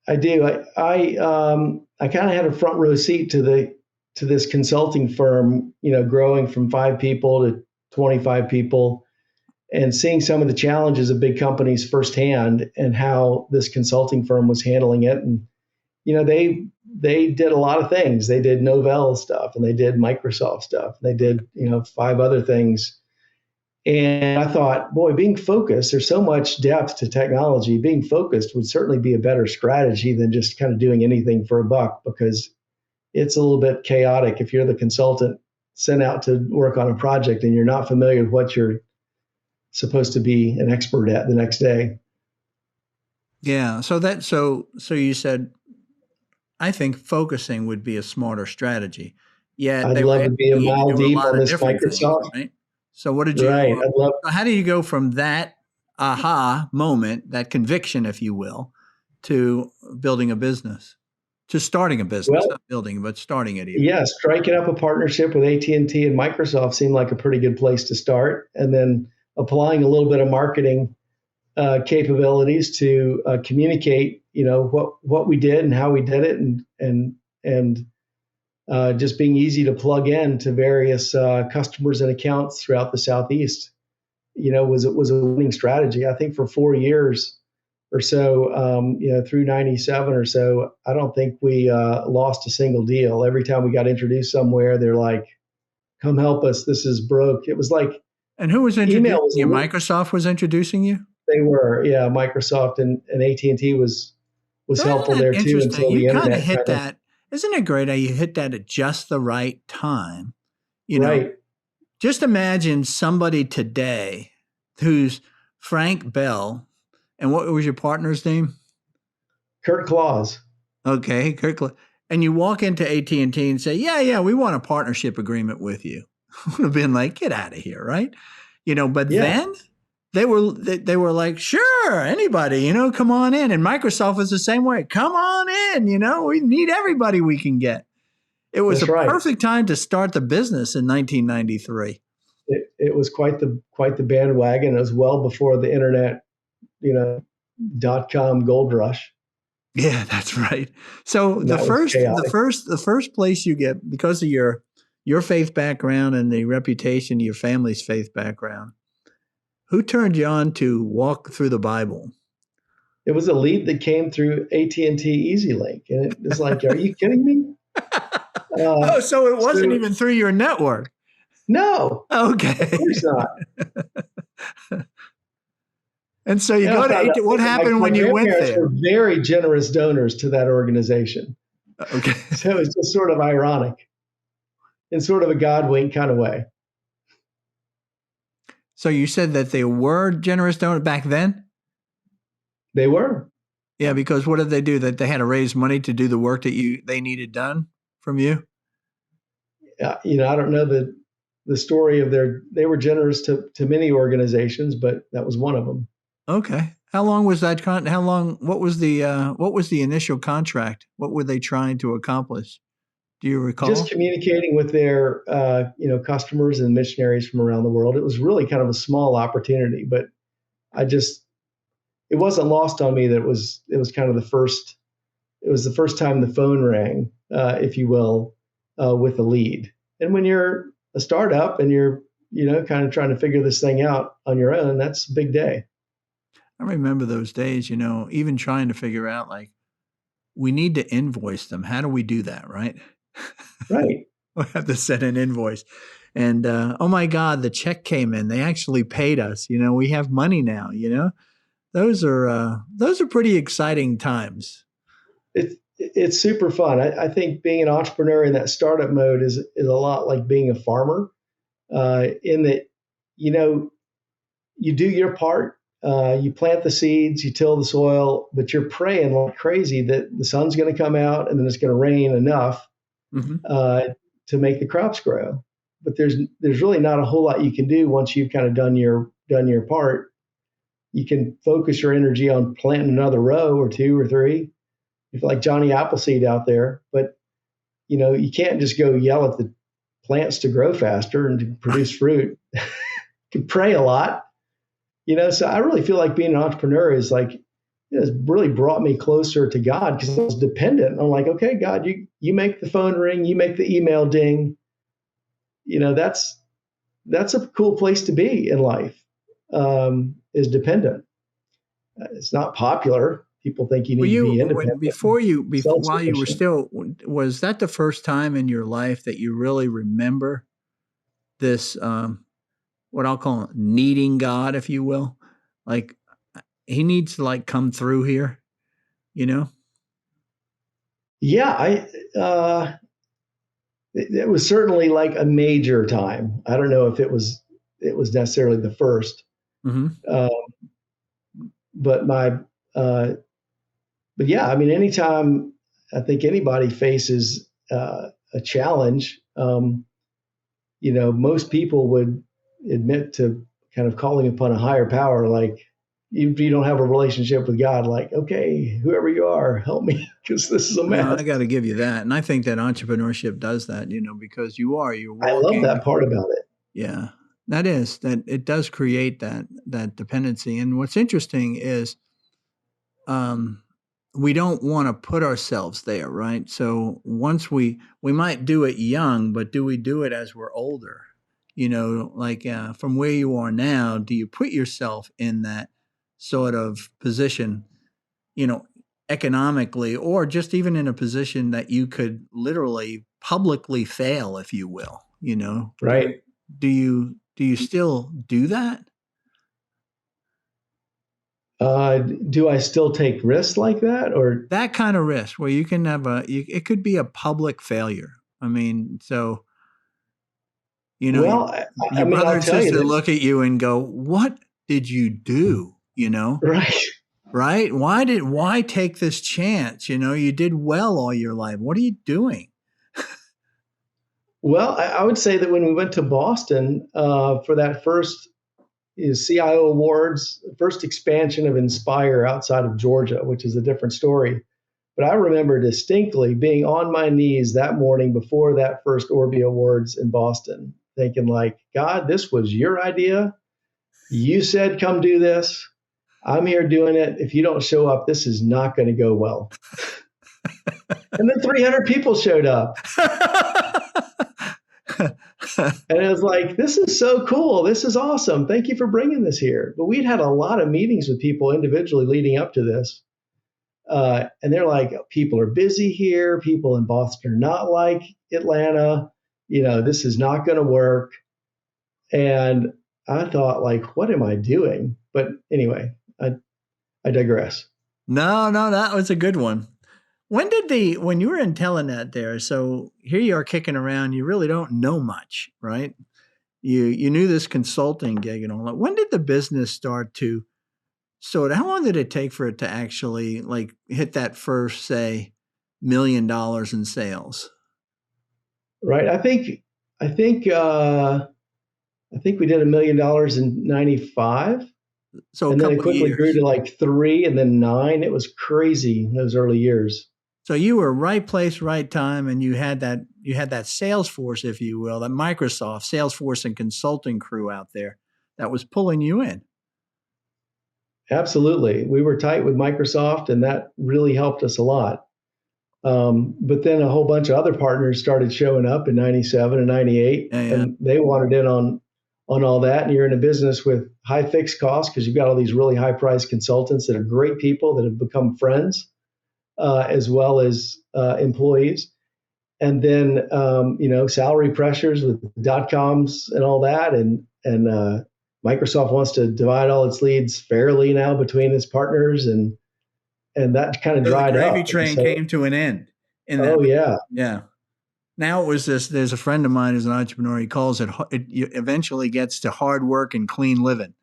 I kind of had a front row seat to this consulting firm, growing from 5 people to 25 people, and seeing some of the challenges of big companies firsthand and how this consulting firm was handling it. And they did a lot of things. They did Novell stuff, and they did Microsoft stuff. They did 5 other things. And I thought, boy, being focused, there's so much depth to technology. Being focused would certainly be a better strategy than just kind of doing anything for a buck, because it's a little bit chaotic if you're the consultant sent out to work on a project and you're not familiar with what you're supposed to be an expert at the next day. Yeah. So you said, I think focusing would be a smarter strategy. Yet I'd they love were to be a asking you to mile do a deep lot on of this different things, Microsoft. right? So what did Right. you, how do you go from that aha moment, that conviction, if you will, to building a business, to starting a business, Well, not building, but starting it even? yeah, striking up a partnership with AT&T and Microsoft seemed like a pretty good place to start. And then applying a little bit of marketing capabilities to communicate, what we did and how we did it, and just being easy to plug in to various customers and accounts throughout the Southeast, was a winning strategy. I think for 4 years or so, through 97 or so, I don't think we lost a single deal. Every time we got introduced somewhere, they're like, come help us. This is broke. It was like, And who was email introducing was you? Microsoft was introducing you? they were, yeah, Microsoft and AT&T was So isn't helpful that there too, interesting? until You the kind of internet hit kind of, that. Isn't it great how you hit that at just the right time? right. Just imagine somebody today who's Frank Bell, and what was your partner's name? Kurt Claus. Okay, Kirkland. And you walk into AT&T and say, yeah, we want a partnership agreement with you. Would have been like, get out of here, right? But Yeah, then they were like, sure, anybody, come on in. And Microsoft was the same way. Come on in, we need everybody we can get. It was that's a right. perfect time to start the business in 1993. It was quite the bandwagon. It was well before the internet, you know, .com gold rush. Yeah, that's right. So And that was chaotic. the first place you get, because of your faith background and the reputation of your family's faith background, who turned you on to Walk Through the Bible? It was a lead that came through AT&T EasyLink, and it was like, are you kidding me? Oh, so it wasn't So even through your network. no, of Okay. course not. And so you And I go to found out what later, happened my when you went grandparents there? were very generous donors to that organization. Okay. So it's just sort of ironic in sort of a God wink kind of way. So you said that they were generous donors back then? They were. Yeah, because what did they do? That they had to raise money to do the work that they needed done from you? I don't know the story of they were generous to many organizations, but that was one of them. Okay. How long was that how long, what was the initial contract? What were they trying to accomplish? Do you Just recall? communicating with their customers and missionaries from around the world. It was really kind of a small opportunity, but it wasn't lost on me that it was kind of the first time the phone rang, if you will, with a lead. And when you're a startup and you're kind of trying to figure this thing out on your own, that's a big day. I remember those days, even trying to figure out, like, we need to invoice them. How do we do that, right? Right. we have to send an invoice. And oh my God, the check came in. They actually paid us. We have money now. Those are pretty exciting times. It's super fun. I think being an entrepreneur in that startup mode is a lot like being a farmer, in that you do your part. You plant the seeds, you till the soil, but you're praying like crazy that the sun's going to come out and then it's going to rain enough to make the crops grow. But there's really not a whole lot you can do once you've kind of done your part. You can focus your energy on planting another row or two or three, if like Johnny Appleseed out there. But you can't just go yell at the plants to grow faster and to produce fruit. You can pray a lot. So I really feel like being an entrepreneur is like, has really brought me closer to God, because I was dependent. I'm like, okay, God, you make the phone ring, you make the email ding. That's a cool place to be in life, is dependent. It's not popular. People think you need to be independent. While you were still, was that the first time in your life that you really remember this, what I'll call needing God, if you will? Like, he needs to like come through here, Yeah, it was certainly like a major time. I don't know if it was necessarily the first, but yeah, I mean, anytime I think anybody faces a challenge, most people would admit to kind of calling upon a higher power, like, if you don't have a relationship with God, like, okay, whoever you are, help me, because this is a mess. No, I got to give you that. And I think that entrepreneurship does that, because you're walking. I love that part about it. Yeah, that it does create that dependency. And what's interesting is, we don't want to put ourselves there, right? So once we might do it young, but do we do it as we're older? Like from where you are now, do you put yourself in that sort of position, economically, or just even in a position that you could literally publicly fail, if you will, Right. Do you still do that? Do I still take risks like that, or that kind of risk where you can have it could be a public failure? I mean, so, well, your brother and sister this, look at you and go, what did you do? Right. Why take this chance? You did well all your life. What are you doing? Well, I would say that when we went to Boston for that first CIO Awards, first expansion of Inspire outside of Georgia, which is a different story. But I remember distinctly being on my knees that morning before that first Orby Awards in Boston, thinking like, God, this was your idea. You said, come do this. I'm here doing it. If you don't show up, this is not going to go well. And then 300 people showed up. And it was like, this is so cool. This is awesome. Thank you for bringing this here. But we'd had a lot of meetings with people individually leading up to this. And they're like, people are busy here. People in Boston are not like Atlanta. This is not going to work. And I thought, like, what am I doing? But anyway, I digress. No, that was a good one. When you were in Telenet there, so here you are kicking around, you really don't know much, right? You knew this consulting gig and all that. When did the business start to how long did it take for it to actually like hit that first, say, $1 million in sales? Right. I think we did $1 million in 95. So and then it quickly grew to like 3 and then 9. It was crazy in those early years. So you were right place, right time, and you had that Salesforce, if you will, that Microsoft Salesforce and consulting crew out there that was pulling you in. Absolutely. We were tight with Microsoft, and that really helped us a lot. But then a whole bunch of other partners started showing up in 97 and 98, and they wanted in on all that. And you're in a business with high fixed costs because you've got all these really high priced consultants that are great people that have become friends, as well as employees. and then salary pressures with .coms and all that, and Microsoft wants to divide all its leads fairly now between its partners, and that kind of So the dried gravy up. And train so, came to an end in that. oh yeah, Yeah. Now it was this. There's a friend of mine who's an entrepreneur. He calls it. It eventually gets to hard work and clean living.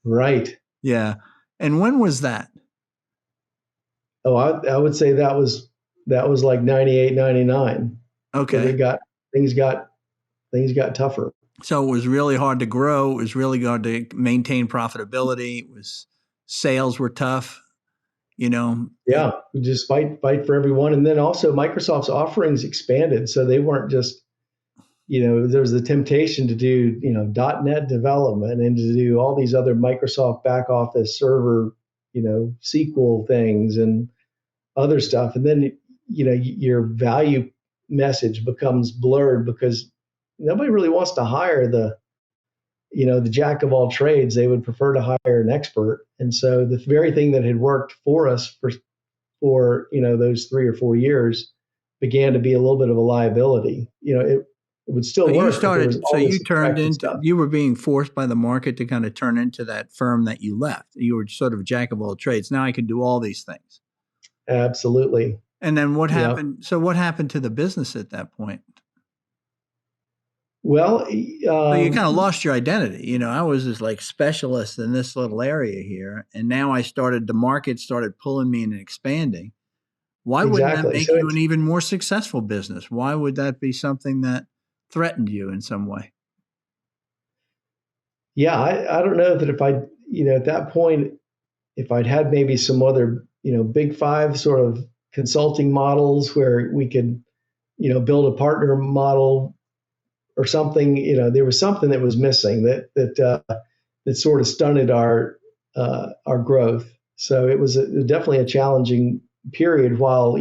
right. Yeah. And when was that? Oh, I would say that was like 98, 99, because Okay. things got tougher. So it was really hard to grow. It was really hard to maintain profitability. It was sales were tough. You know. Yeah, we just fight for everyone, and then also Microsoft's offerings expanded, so they weren't just there was the temptation to do .NET development and to do all these other Microsoft back office server SQL things and other stuff, and then your value message becomes blurred because nobody really wants to hire the jack of all trades. They would prefer to hire an expert, and so the very thing that had worked for us for those 3 or 4 years began to be a little bit of a liability. It would still So you work, but there was started. So all you this turned expected into. stuff. You were being forced by the market to kind of turn into that firm that you left. You were sort of jack of all trades. Now I can do all these things. Absolutely. And then what Yeah. happened? So what happened to the business at that point? Well, So you kind of lost your identity. I was this like specialist in this little area here, and now the market started pulling me in and expanding. Why wouldn't that exactly. make So you an even more successful business? Why would that be something that threatened you in some way? yeah, I don't know that if at that point, if I'd had maybe some other, big five sort of consulting models where we could, build a partner model or something, there was something that was missing that sort of stunted our growth. So it was definitely a challenging period while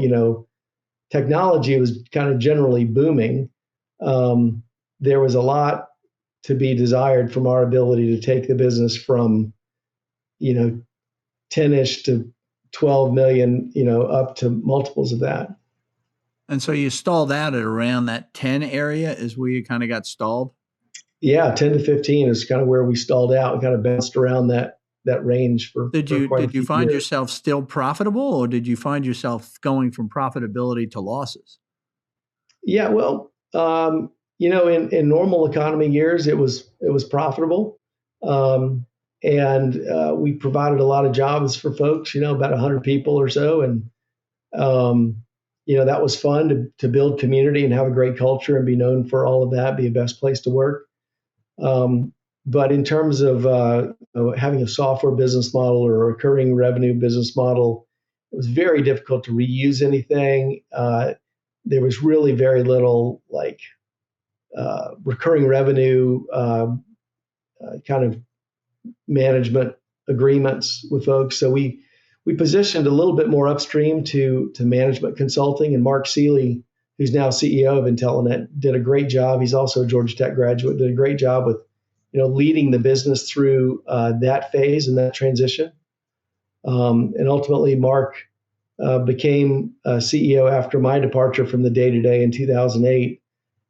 technology was kind of generally booming. There was a lot to be desired from our ability to take the business from 10ish to 12 million, up to multiples of that. And so you stalled out at around that 10 area is where you kind of got stalled. Yeah, 10 to 15 is kind of where we stalled out. We kind of bounced around that range for quite a Did you few find years. yourself still profitable, or did you find yourself going from profitability to losses? Yeah, well, in normal economy years, it was profitable, um, and we provided a lot of jobs for folks. About 100 people or so, and um, that was fun to build community and have a great culture and be known for all of that. Be a best place to work. But in terms of having a software business model or a recurring revenue business model, it was very difficult to reuse anything. There was really very little like recurring revenue kind of management agreements with folks. So we positioned a little bit more upstream to management consulting, and Mark Seeley, who's now CEO of Intellinet, did a great job. He's also a Georgia Tech graduate. Did a great job with leading the business through that phase and that transition. And ultimately, Mark became CEO after my departure from the day-to-day in 2008,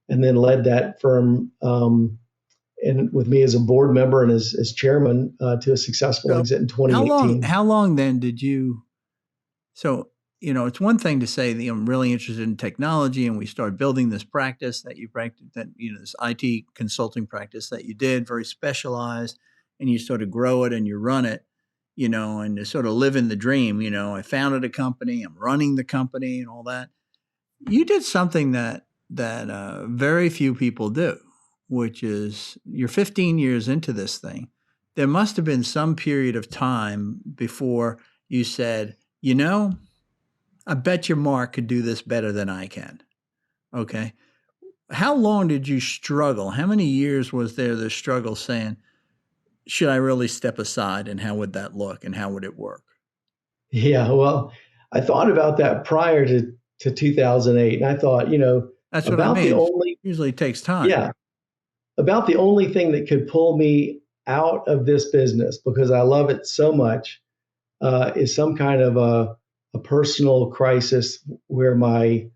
and then led that firm and with me as a board member and as chairman to a successful So exit in 2018. how long then did you? So it's one thing to say that I'm really interested in technology, and we started building this practice that you practice, that this IT consulting practice that you did, very specialized, and you sort of grow it and you run it, and to sort of live in the dream. I founded a company, I'm running the company, and all that. You did something that very few people do, which is you're 15 years into this thing. There must have been some period of time before you said, I bet your Mark could do this better than I can. Okay. How long did you struggle? How many years was there the struggle saying, should I really step aside, and how would that look and how would it work? Yeah, well, I thought about that prior to 2008, and I thought, That's what I about the mean. only Usually it takes time. yeah, about the only thing that could pull me out of this business because I love it so much is some kind of a personal crisis where my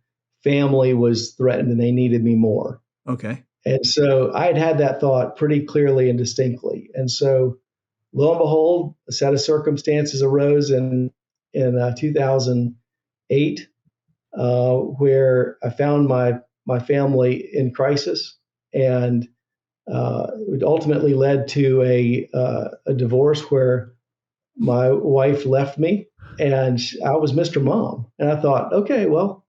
family was threatened and they needed me more. Okay. And so I had that thought pretty clearly and distinctly. And so lo and behold, a set of circumstances arose in 2008, where I found my family in crisis, and it ultimately led to a divorce where my wife left me, and I was Mr. Mom. And I thought, okay, well,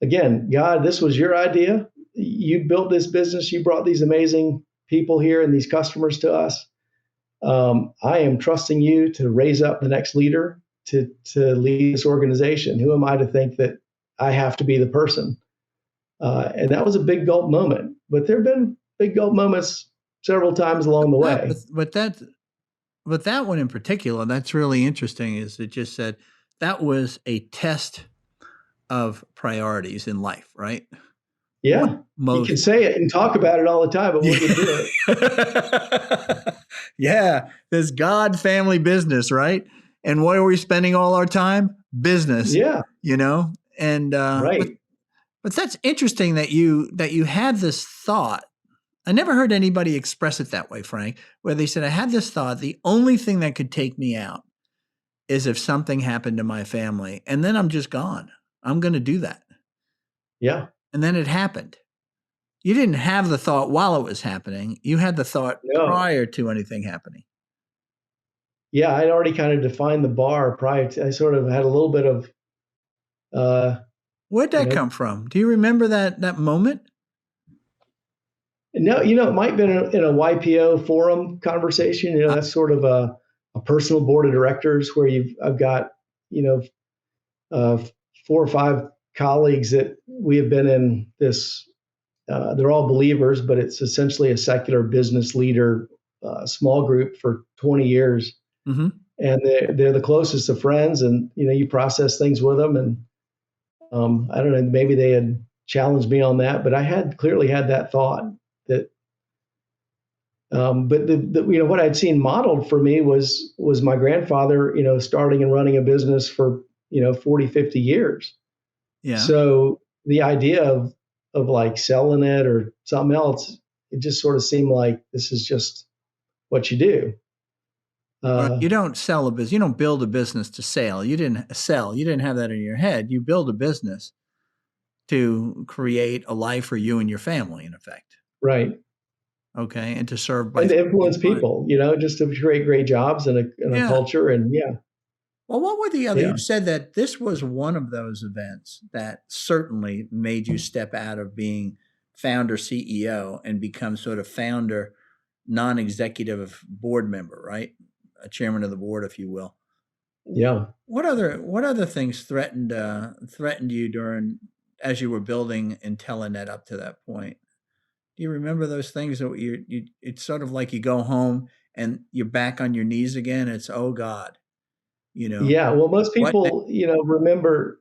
again, God, this was your idea. You built this business. You brought these amazing people here and these customers to us. I am trusting you to raise up the next leader to lead this organization. Who am I to think that I have to be the person? And that was a big gulp moment. But there have been big gulp moments several times along the way. But that one in particular, that's really interesting. Is it just said that was a test of priorities in life, right? Yeah, you can say it and talk about it all the time, but when you do it. Yeah, there's God, family, business, right? And what are we spending all our time? Business. Yeah, and right. But that's interesting that you had this thought. I never heard anybody express it that way, Frank, where they said, I had this thought, the only thing that could take me out is if something happened to my family, and then I'm just gone. I'm going to do that. Yeah. And then it happened. You didn't have the thought while it was happening. You had the thought prior to anything happening. Yeah, I'd already kind of defined the bar prior to, I sort of had a little bit of where'd that come from? Do you remember that moment? No, it might have been in a YPO forum conversation. That's sort of a personal board of directors where I've got, 4 or 5 colleagues that we have been in this. They're all believers, but it's essentially a secular business leader small group for 20 years. Mm-hmm. And they're the closest of friends, and you process things with them. And I don't know, maybe they had challenged me on that, but I had clearly had that thought that. But what I'd seen modeled for me was my grandfather, starting and running a business for 40, 50 years. Yeah. So the idea of like selling it or something else, it just sort of seemed like this is just what you do. You don't sell a business. You don't build a business to sell. You didn't sell. You didn't have that in your head. You build a business to create a life for you and your family, in effect. Right. Okay. And to serve and to influence people, just to create great jobs and a culture. And Well, what were the other? You said that this was one of those events that certainly made you step out of being founder CEO and become sort of founder, non-executive board member, right? A chairman of the board, if you will. Yeah. What other things threatened you as you were building Intellinet up to that point? Do you remember those things that it's sort of like you go home and you're back on your knees again? It's, oh God, Yeah. Well, most people, remember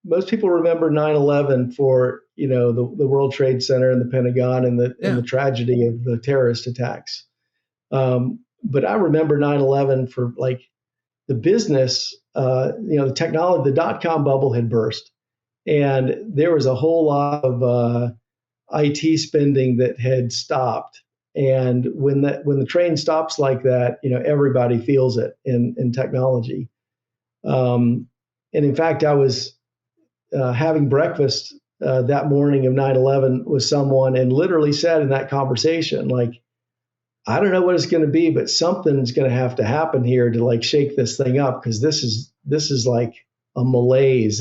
9/11 for, the World Trade Center and the Pentagon and the tragedy of the terrorist attacks. But I remember 9/11 for like the business, the technology, the dot-com bubble had burst, and there was a whole lot of IT spending that had stopped. And when the train stops like that, everybody feels it in technology. And in fact, I was having breakfast that morning of 9/11 with someone, and literally said in that conversation, like, I don't know what it's going to be, but something's going to have to happen here to like shake this thing up, because this is like a malaise.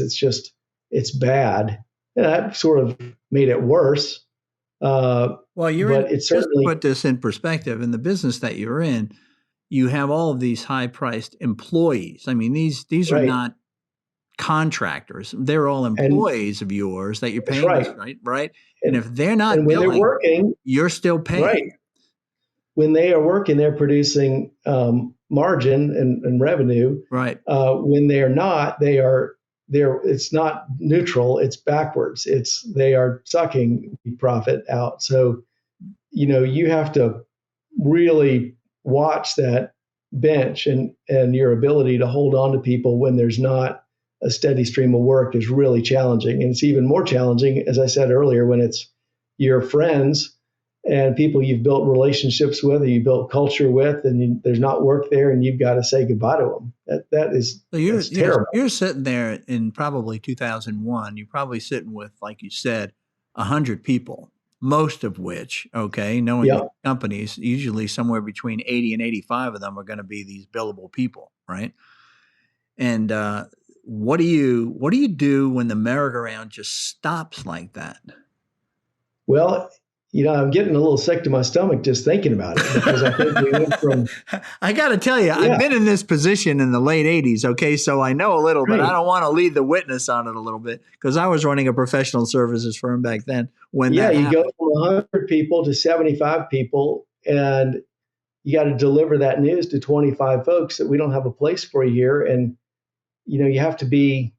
It's bad. And that sort of made it worse. Well, just to put this in perspective, in the business that you're in, you have all of these high-priced employees. I mean, these are not contractors. They're all employees of yours that you're paying, right? And if they're not when billing, they're working, you're still paying. Right. When they are working, they're producing margin and revenue. Right. When they are not, it's not neutral. It's backwards. They are sucking profit out. So, you have to really watch that bench and your ability to hold on to people when there's not a steady stream of work is really challenging. And it's even more challenging, as I said earlier, when it's your friends and people you've built relationships with, or you built culture with, and there's not work there, and you've got to say goodbye to them. That's terrible. You're sitting there in probably 2001. You're probably sitting with, like you said, 100 people, most of which, okay, knowing Yeah. companies, usually somewhere between 80 and 85 of them are going to be these billable people, right? And what do you do when the merry-go-round just stops like that? Well, I'm getting a little sick to my stomach just thinking about it, because I think we went from. I got to tell you, I've been in this position in the late 80s, okay? So I know a little bit. I don't want to lead the witness on it a little bit, because I was running a professional services firm back then when that happened. You go from 100 people to 75 people, and you got to deliver that news to 25 folks that we don't have a place for you here. And, you have to be,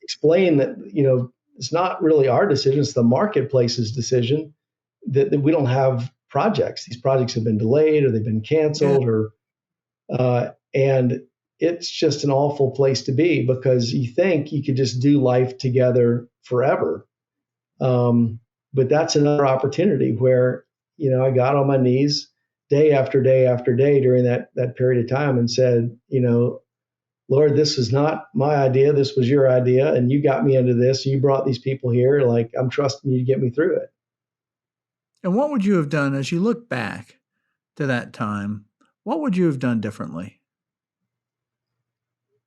explain that, it's not really our decision, it's the marketplace's decision that we don't have projects. These projects have been delayed, or they've been canceled, and it's just an awful place to be, because you think you could just do life together forever. But that's another opportunity where, I got on my knees day after day after day during that period of time and said, Lord, this is not my idea. This was your idea. And you got me into this. You brought these people here. Like, I'm trusting you to get me through it. And what would you have done as you look back to that time? What would you have done differently?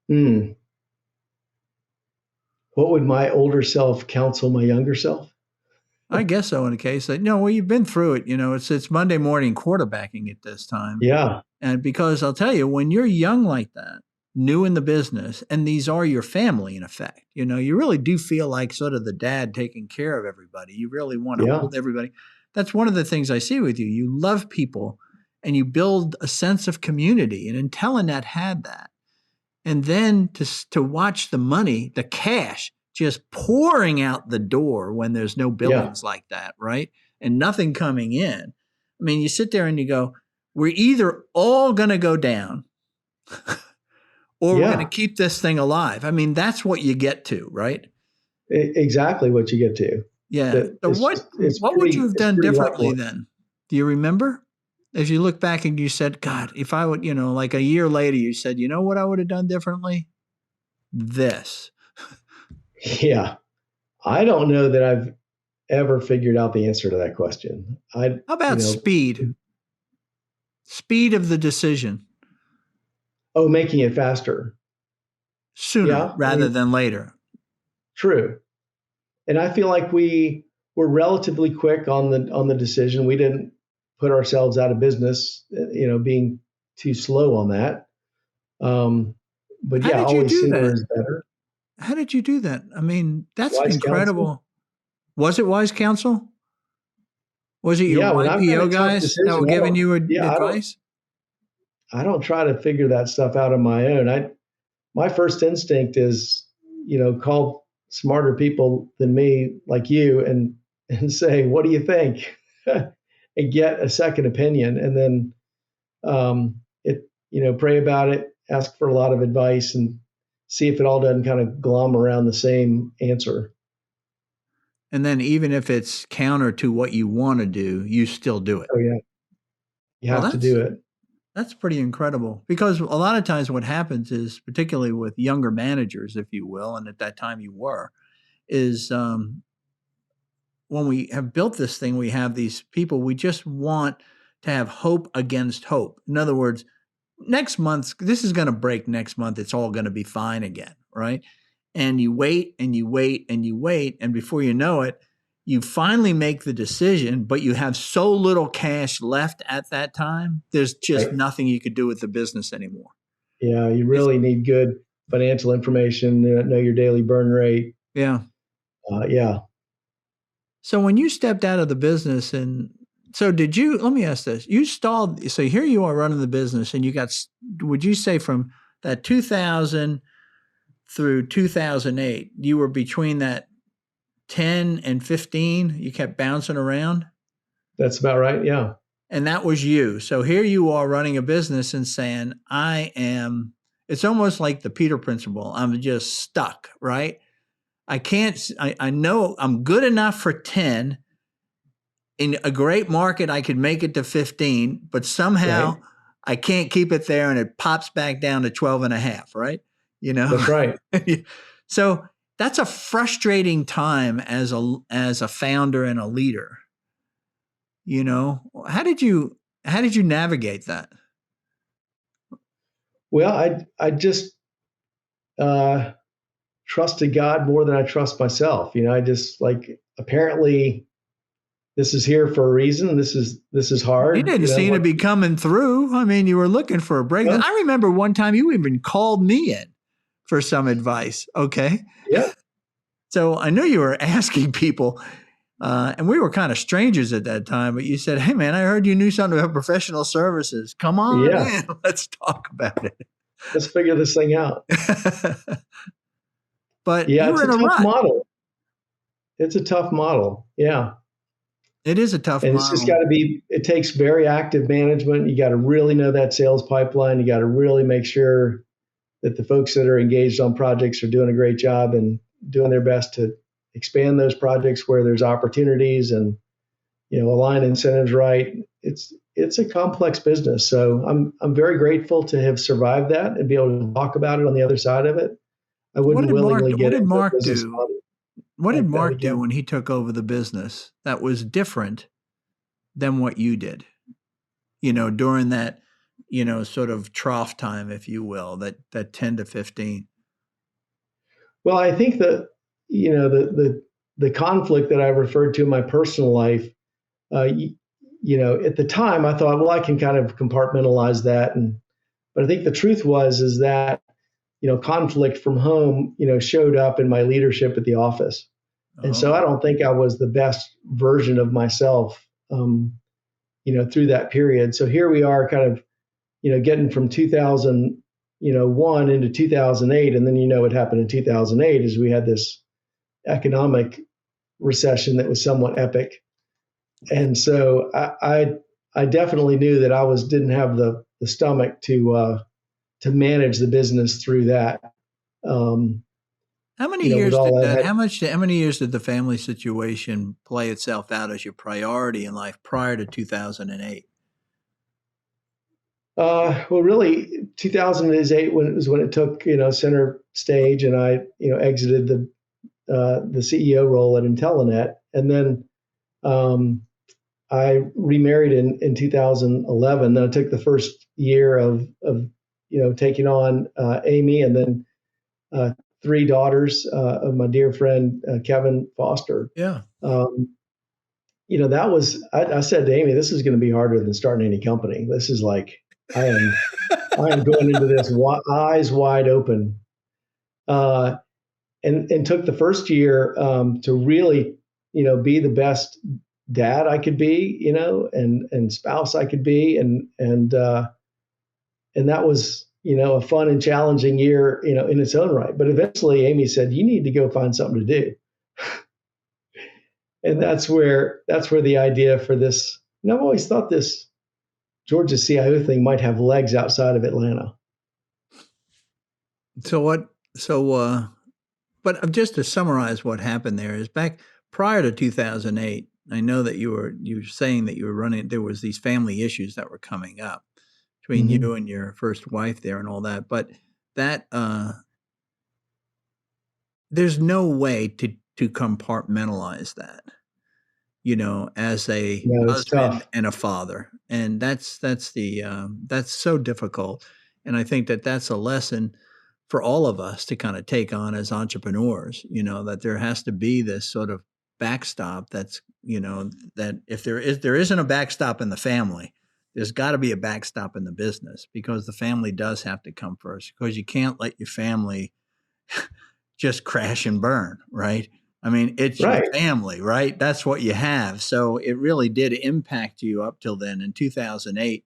What would my older self counsel my younger self? I guess so, in a case that, you've been through it. It's Monday morning quarterbacking at this time. Yeah. And because I'll tell you, when you're young like that, new in the business, and these are your family in effect, you really do feel like sort of the dad taking care of everybody. You really want to hold everybody. That's one of the things I see with you. You love people and you build a sense of community. And Intellinet had that. And then to watch the money, the cash just pouring out the door when there's no billings like that, right? And nothing coming in. I mean, you sit there and you go, we're either all going to go down or we're going to keep this thing alive. I mean, that's what you get to, right? Exactly what you get to. Yeah. So what would you have done differently then? Do you remember? As you look back and you said, God, if I would, like a year later, you said, what I would have done differently? This. Yeah. I don't know that I've ever figured out the answer to that question. How about speed? Speed of the decision. Oh, making it faster. Sooner rather than later. True. And I feel like we were relatively quick on the decision. We didn't put ourselves out of business, being too slow on that. But always sooner is better. How did you do that? I mean, that's Wise incredible. counsel. Was it wise counsel? Was it your YPO guys that were giving you advice? I don't try to figure that stuff out on my own. My first instinct is, call smarter people than me, like you, and say, what do you think? And get a second opinion. And then, pray about it, ask for a lot of advice, and see if it all doesn't kind of glom around the same answer. And then even if it's counter to what you want to do, you still do it. Oh, yeah. You have to do it. That's pretty incredible, because a lot of times what happens is, particularly with younger managers, if you will, and at that time you were, is when we have built this thing, we have these people, we just want to have hope against hope. In other words, next month, this is going to break next month. It's all going to be fine again, right? And you wait and you wait and you wait. And before you know it, you finally make the decision, but you have so little cash left at that time, there's just nothing you could do with the business anymore. Yeah, you really need good financial information, know your daily burn rate. Yeah. Yeah. So when you stepped out of the business, and so let me ask this, you stalled, so here you are running the business, and you got, would you say from that 2000 through 2008, you were between that 10 and 15, you kept bouncing around? That's about right, yeah. And that was you. So here you are running a business and saying, It's almost like the Peter principle. I'm just stuck, right? I know I'm good enough for 10. In a great market, I could make it to 15, but somehow Right. I can't keep it there and it pops back down to 12 and a half, right? That's right. So that's a frustrating time as a founder and a leader. How did you navigate that? Well, I just trusted God more than I trust myself. I just like, apparently this is here for a reason. This is You hard. didn't seem to What? be coming through. I mean, you were looking for a break. Well, I remember one time you even called me in for some advice. Okay. yeah, So I knew you were asking people, and we were kind of strangers at that time, but you said, "Hey, man, I heard you knew something about professional services. Come on yeah. in. Let's talk about it." Let's figure this thing out. But Yeah, you it's were a in a tough rut. model. It's a tough model. Yeah. It is a tough And it's just model. got to be, it takes very active management. You got to really know that sales pipeline. You got to really make sure that the folks that are engaged on projects are doing a great job and doing their best to expand those projects where there's opportunities and, align incentives right. It's a complex business. So I'm very grateful to have survived that and be able to talk about it on the other side of it. I What wouldn't did Mark? willingly What get did into a Mark business do? model What did like that Mark do again. when he took over the business that was different than what you did? During that, sort of trough time, if you will, that 10 to 15. Well, I think that the conflict that I referred to in my personal life, at the time I thought, well, I can kind of compartmentalize that, but I think the truth is that conflict from home, showed up in my leadership at the office, and so I Oh, don't think I was the best version of myself, through that period. So here we are, kind of, getting from 2001 into 2008, and then what happened in 2008 is we had this economic recession that was somewhat epic, and so I definitely knew that I didn't have the stomach to manage the business through that. Um, how many with years all did that that? had, How many years did the family situation play itself out as your priority in life prior to 2008? well, really, 2008 when it took center stage, and I exited the CEO role at Intelenet, and then I remarried in 2011. Then I took the first year of taking on Amy, and then uh, three daughters of my dear friend Kevin Foster. Yeah. Um, that was I said to Amy, this is going to be harder than starting any company. This is like I am going into this eyes wide open, uh, and took the first year to really be the best dad I could be, and spouse I could be, and that was a fun and challenging year in its own right. But eventually Amy said, you need to go find something to do, and that's where the idea for this, and I've always thought this Georgia CIO thing might have legs outside of Atlanta. So what? So, but just to summarize what happened there is back prior to 2008. I know that you were saying that you were running. There was these family issues that were coming up between Mm-hmm. you and your first wife there and all that. But that there's no way to compartmentalize that, as a No, it's husband tough. and a father, and that's so difficult. And I think that that's a lesson for all of us to kind of take on as entrepreneurs. That there has to be this sort of backstop. That if there isn't a backstop in the family, there's got to be a backstop in the business, because the family does have to come first, because you can't let your family just crash and burn, right? I mean, it's your Right. family, right? That's what you have. So it really did impact you up till then. In 2008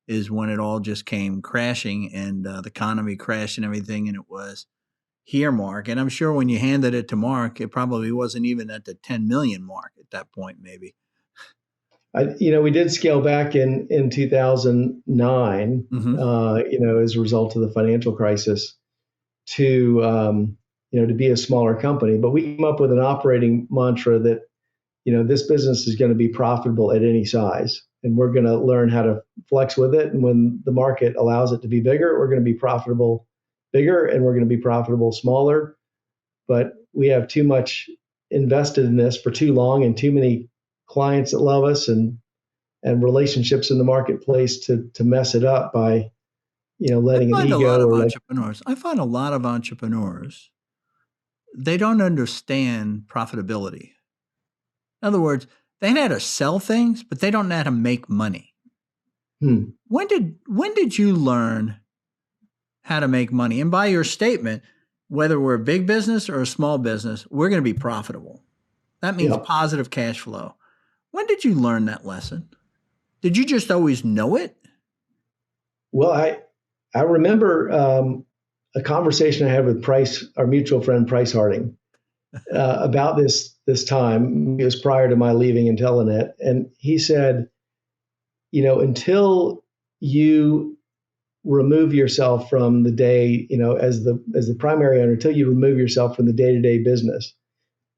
is when it all just came crashing, and the economy crashed and everything. And it was here, Mark. And I'm sure when you handed it to Mark, it probably wasn't even at the 10 million mark at that point, maybe. We did scale back in 2009, Mm-hmm. as a result of the financial crisis to, to be a smaller company. But we came up with an operating mantra that, this business is going to be profitable at any size, and we're going to learn how to flex with it. And when the market allows it to be bigger, we're going to be profitable bigger, and we're going to be profitable smaller. But we have too much invested in this for too long, and too many clients that love us, and relationships in the marketplace to mess it up by letting an ego or like. I find a lot of entrepreneurs, they don't understand profitability. In other words, they know how to sell things, but they don't know how to make money. When did you learn how to make money? And by your statement, whether we're a big business or a small business, we're going to be profitable. That means positive cash flow. When did you learn that lesson? Did you just always know it? Well, I remember a conversation I had with Price, our mutual friend Price Harding, about this time. It was prior to my leaving Intellinet, and he said, until you remove yourself from the day, as the primary owner, until you remove yourself from the day-to-day business,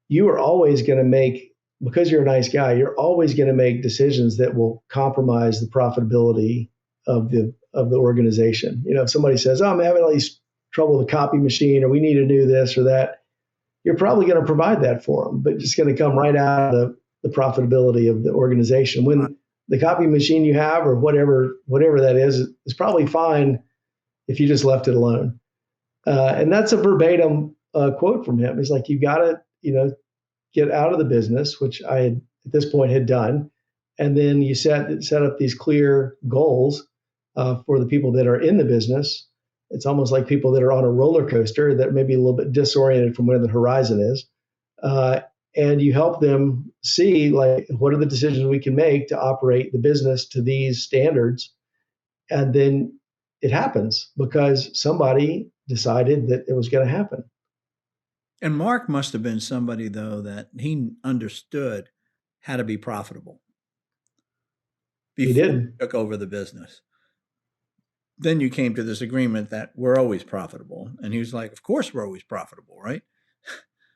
you are always going to make, because you're a nice guy, you're always going to make decisions that will compromise the profitability of the organization. If somebody says, "Oh, I'm having all these trouble with the copy machine," or "We need to do this or that," you're probably going to provide that for them, but it's going to come right out of the profitability of the organization. When the copy machine you have, or whatever that is probably fine if you just left it alone. And that's a verbatim quote from him. He's like, "You got to, get out of the business," which I had at this point had done, and then you set up these clear goals for the people that are in the business. It's almost like people that are on a roller coaster that may be a little bit disoriented from where the horizon is. And you help them see, like, what are the decisions we can make to operate the business to these standards. And then it happens because somebody decided that it was going to happen. And Mark must have been somebody, though, that he understood how to be profitable before he took over the business. Then you came to this agreement that we're always profitable. And he was like, "Of course we're always profitable, right?"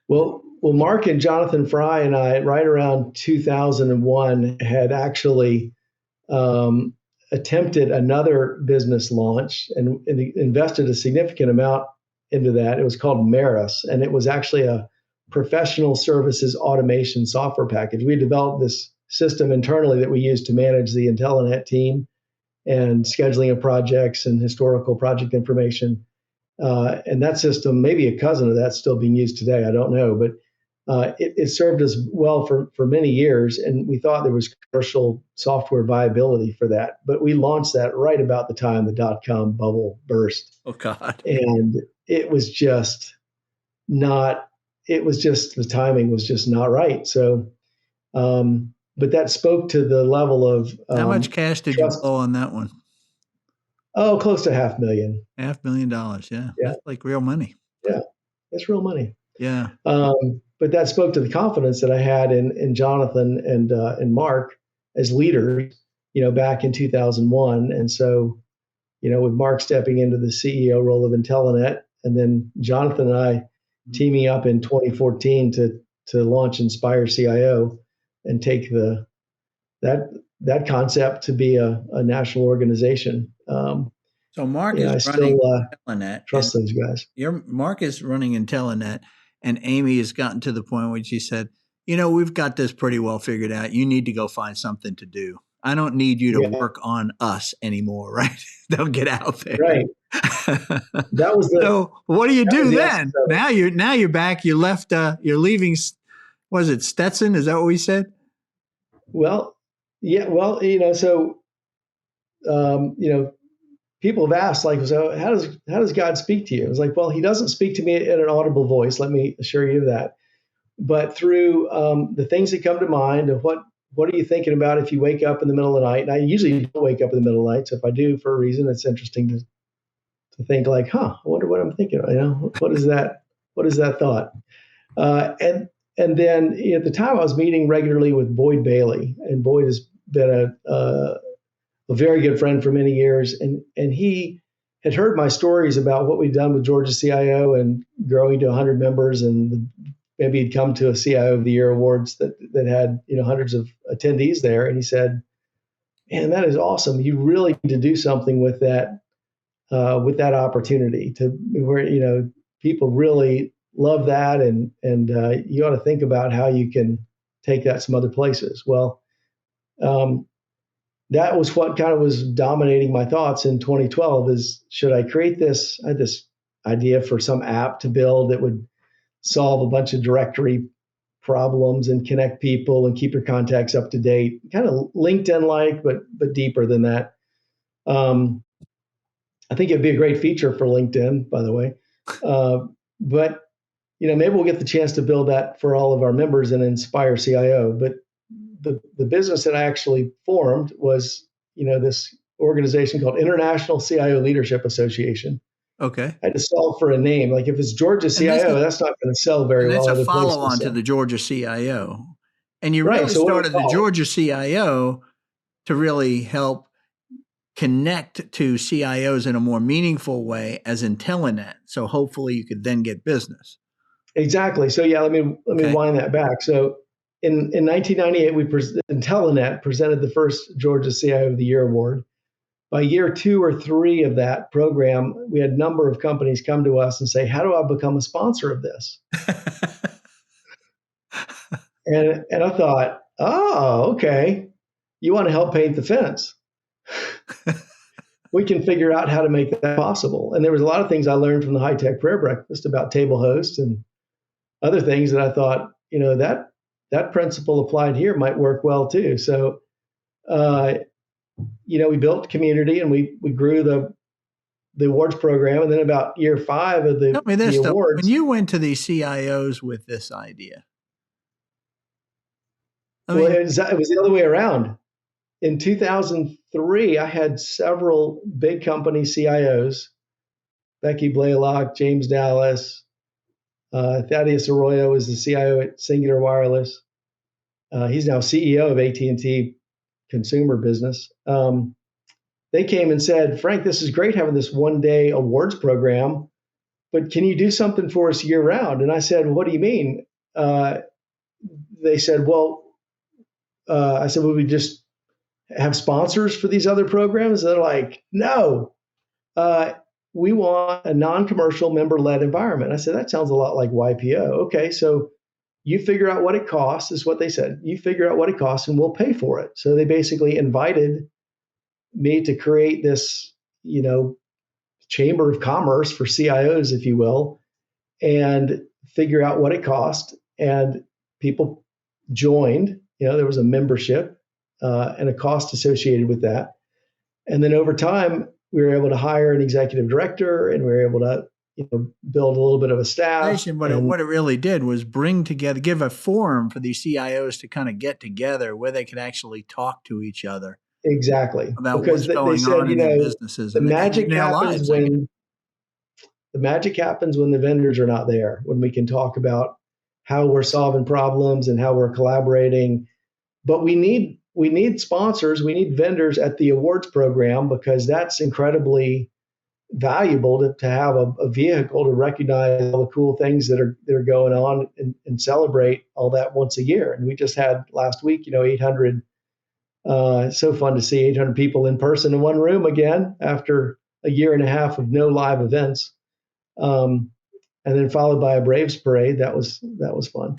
Well, Mark and Jonathan Fry and I, right around 2001, had actually attempted another business launch and invested a significant amount into that. It was called Maris, and it was actually a professional services automation software package. We developed this system internally that we used to manage the Intellinet team and scheduling of projects and historical project information. And that system, maybe a cousin of that's still being used today, I don't know, but it served us well for many years, and we thought there was commercial software viability for that. But we launched that right about the time the dot-com bubble burst. Oh, God. And it was just the timing was just not right. So, but that spoke to the level of how much cash did you blow on that one? Oh, close to $500,000. $500,000, yeah. That's like real money. Yeah, that's real money. Yeah. But that spoke to the confidence that I had in Jonathan and Mark as leaders, back in 2001. And so, with Mark stepping into the CEO role of Intellinet, and then Jonathan and I teaming up in 2014 to launch Inspire CIO and take that concept to be a national organization. So Mark is running Intellinet. Trust those guys. Mark is running Intellinet, and Amy has gotten to the point where she said, "We've got this pretty well figured out. You need to go find something to do. I don't need you to work on us anymore, right? They'll get out there." Right. That was so what do you do then? Now you're back. You left. You're leaving. Was it Stetson? Is that what we said? Well, yeah. Well, so people have asked, like, so how does God speak to you? It's like, well, He doesn't speak to me in an audible voice. Let me assure you of that. But through the things that come to mind of what are you thinking about if you wake up in the middle of the night? And I usually don't wake up in the middle of the night. So if I do for a reason, it's interesting to think like, I wonder what I'm thinking. What is that? What is that thought? And then at the time I was meeting regularly with Boyd Bailey, and Boyd has been a very good friend for many years, and he had heard my stories about what we've done with Georgia CIO and growing to 100 members, and maybe he'd come to a CIO of the Year awards that had hundreds of attendees there, and he said, "Man, that is awesome. You really need to do something with that opportunity to where people really love that, and you ought to think about how you can take that some other places." Well, that was what kind of was dominating my thoughts in 2012 is, should I create this? I had this idea for some app to build that would solve a bunch of directory problems and connect people and keep your contacts up to date, kind of LinkedIn-like, but deeper than that. I think it'd be a great feature for LinkedIn, by the way. But maybe we'll get the chance to build that for all of our members and inspire CIO. But the business that I actually formed was, this organization called International CIO Leadership Association. Okay. I had to solve for a name. Like if it's Georgia CIO, that's not going to sell very well. It's a follow-on to the Georgia CIO. And you Right, really so started the Georgia CIO to really help connect to CIOs in a more meaningful way as Intellinet. So hopefully you could then get business. Exactly. So yeah, let me wind that back. So in 1998, Intellinet presented the first Georgia CIO of the Year award. By year 2 or 3 of that program, we had a number of companies come to us and say, "How do I become a sponsor of this?" and I thought, "Oh, okay. You want to help paint the fence? We can figure out how to make that possible." And there was a lot of things I learned from the High Tech Prayer Breakfast about table hosts and other things that I thought, that principle applied here might work well too. So, we built community and we grew the awards program. And then about year 5 of the awards. When you went to these CIOs with this idea. It was the other way around. In 2003, I had several big company CIOs, Becky Blaylock, James Dallas, Thaddeus Arroyo was the CIO at Singular Wireless. He's now CEO of AT&T Consumer Business. They came and said, "Frank, this is great having this one-day awards program, but can you do something for us year-round?" And I said, "What do you mean?" They said, "Well," I said, "Would we just have sponsors for these other programs?" They're like, "No, we want a non-commercial member-led environment." I said, "That sounds a lot like YPO." "Okay, so you figure out what it costs," is what they said. "You figure out what it costs and we'll pay for it." So they basically invited me to create this, chamber of commerce for CIOs, if you will, and figure out what it cost. And people joined. There was a membership and a cost associated with that. And then over time, we were able to hire an executive director, and we were able to build a little bit of a staff. But what it really did was bring together, give a forum for these CIOs to kind of get together where they could actually talk to each other. Exactly. About because what's going on in their businesses. The magic happens when the vendors are not there, when we can talk about how we're solving problems and how we're collaborating. But we need sponsors, we need vendors at the awards program, because that's incredibly valuable to have a vehicle to recognize all the cool things that are going on and celebrate all that once a year. And we just had last week, 800. So fun to see 800 people in person in one room again after a year and a half of no live events, and then followed by a Braves parade. That was fun.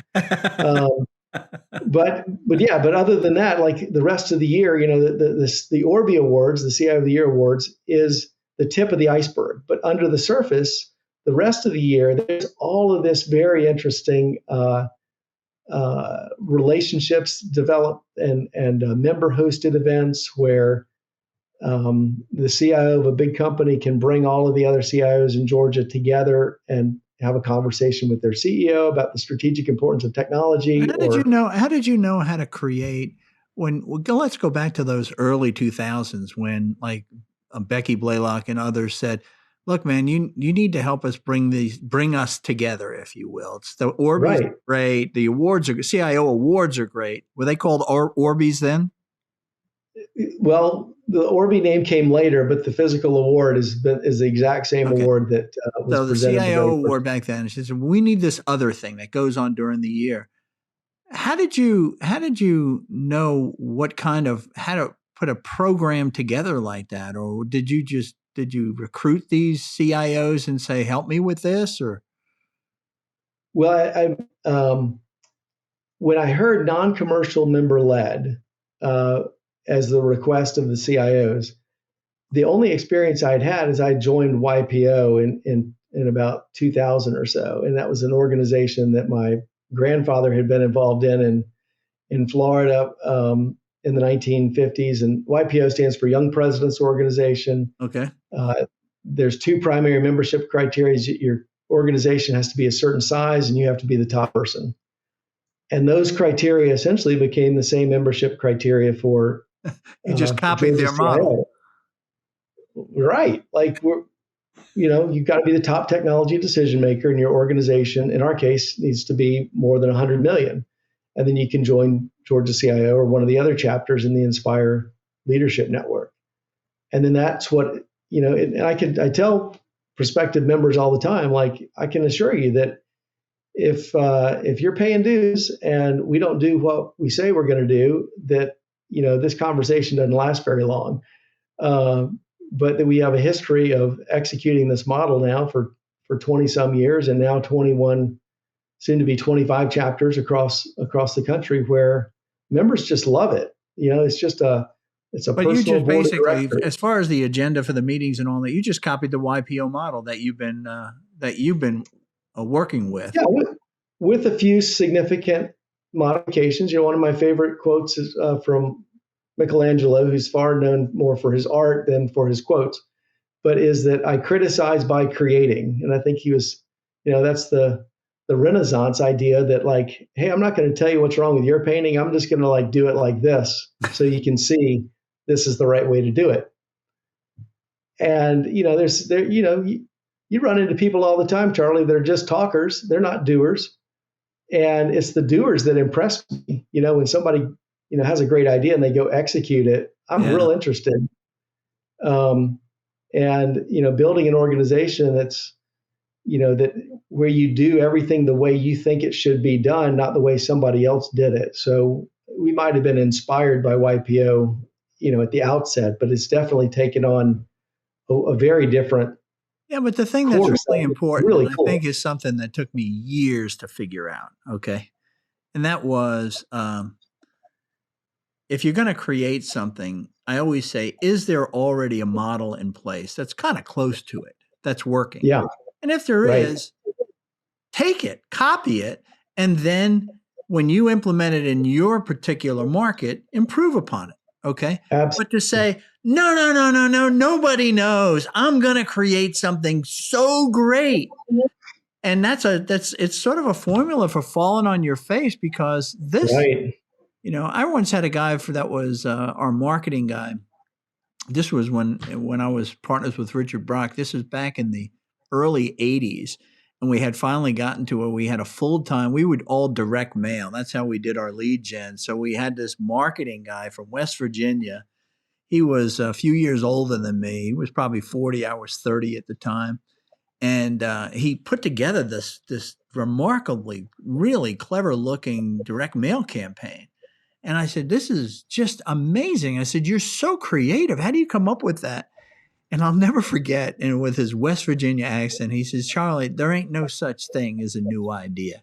But other than that, like the rest of the year, the Orbi Awards, the CIO of the Year Awards, is the tip of the iceberg. But under the surface, the rest of the year, there's all of this very interesting relationships developed and member-hosted events where the CIO of a big company can bring all of the other CIOs in Georgia together and have a conversation with their CEO about the strategic importance of technology. How did you know how to create? Let's go back to those early 2000s when like Becky Blaylock and others said, "Look, man, you need to help us bring us together, if you will." It's the Orbeez are great. The awards CIO awards are great. Were they called Orbeez then? Well, the Orby name came later, but the physical award is the exact same Okay. award that was So the presented the CIO very first. award back then, she said, we need this other thing that goes on during the year. How did you know what kind of how to put a program together like that? Or did you recruit these CIOs and say, help me with this? Or Well, when I heard non-commercial member led as the request of the CIOs, the only experience I'd had is I joined YPO in about 2000 or so, and that was an organization that my grandfather had been involved in Florida in the 1950s. And YPO stands for Young Presidents Organization. okay. There's two primary membership criteria. Your organization has to be a certain size, and you have to be the top person. And those criteria essentially became the same membership criteria for You just copied Georgia their model. CIO. Right. Like you've got to be the top technology decision maker in your organization. In our case, needs to be more than 100 million. And then you can join Georgia CIO or one of the other chapters in the Inspire Leadership Network. And then that's what, and I tell prospective members all the time, like, I can assure you that if you're paying dues and we don't do what we say we're going to do, that, this conversation doesn't last very long. But that we have a history of executing this model now for 20 some years, and now 21, soon to be 25 chapters across the country, where members just love it. It's a But you personal just board of basically, directors. as far as the agenda for the meetings and all that, you just copied the YPO model that you've been working with. Yeah, with a few significant modifications. One of my favorite quotes is from Michelangelo, who's far known more for his art than for his quotes, but is that I criticize by creating. And I think he was, that's the Renaissance idea that, like, hey, I'm not going to tell you what's wrong with your painting. I'm just going to, like, do it like this so you can see this is the right way to do it. And you run into people all the time, Charlie, that are just talkers. They're not doers. And it's the doers that impress me. When somebody has a great idea and they go execute it, I'm real interested. And building an organization that's that where you do everything the way you think it should be done, not the way somebody else did it. So we might have been inspired by YPO, at the outset, but it's definitely taken on a very different Yeah, but the thing that's course. really important, Really and I cool. think is something that took me years to figure out, okay? And that was if you're going to create something, I always say, is there already a model in place that's kind of close to it, that's working? Yeah. And if there Right. is, take it, copy it, and then when you implement it in your particular market, improve upon it, okay? Absolutely. But to say, no, nobody knows. I'm going to create something so great. And it's sort of a formula for falling on your face, because this, Right. I once had a guy that was our marketing guy. This was when I was partners with Richard Brock. This was back in the early 80s. And we had finally gotten to where we had a full-time, we would all direct mail. That's how we did our lead gen. So we had this marketing guy from West Virginia. He was a few years older than me. He was probably 40. I was 30 at the time. And he put together this remarkably, really clever looking direct mail campaign. And I said, this is just amazing. I said, you're so creative. How do you come up with that? And I'll never forget, and with his West Virginia accent, he says, Charlie, there ain't no such thing as a new idea.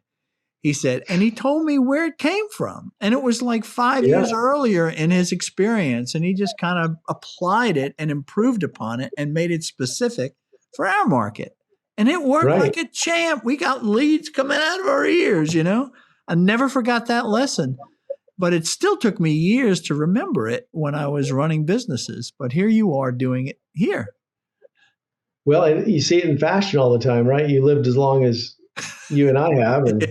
He said, and he told me where it came from. And it was like 5 years earlier in his experience. And he just kind of applied it and improved upon it and made it specific for our market. And it worked like a champ. We got leads coming out of our ears, I never forgot that lesson. But it still took me years to remember it when I was running businesses. But here you are doing it here. Well, and you see it in fashion all the time, right? You lived as long as you and I have, and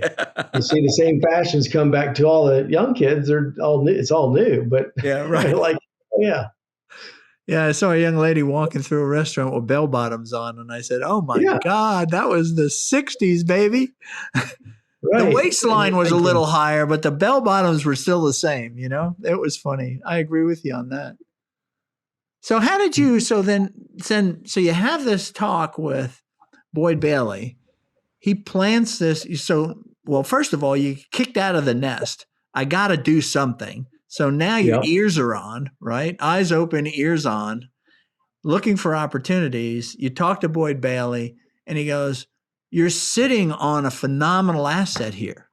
you see the same fashions come back to all the young kids. They're all new. It's all new, but yeah, right. Like, yeah. Yeah, I saw a young lady walking through a restaurant with bell bottoms on, and I said, oh my God, that was the 60s, baby. The Right. waistline was a Thinking, little higher, but the bell bottoms were still the same. It was funny. I agree with you on that. So how did you? So you have this talk with Boyd Bailey. He plants this. So, well, first of all, you kicked out of the nest. I got to do something. So now your yeah, ears are on, right? Eyes open, ears on, looking for opportunities. You talk to Boyd Bailey, and he goes, "You're sitting on a phenomenal asset here,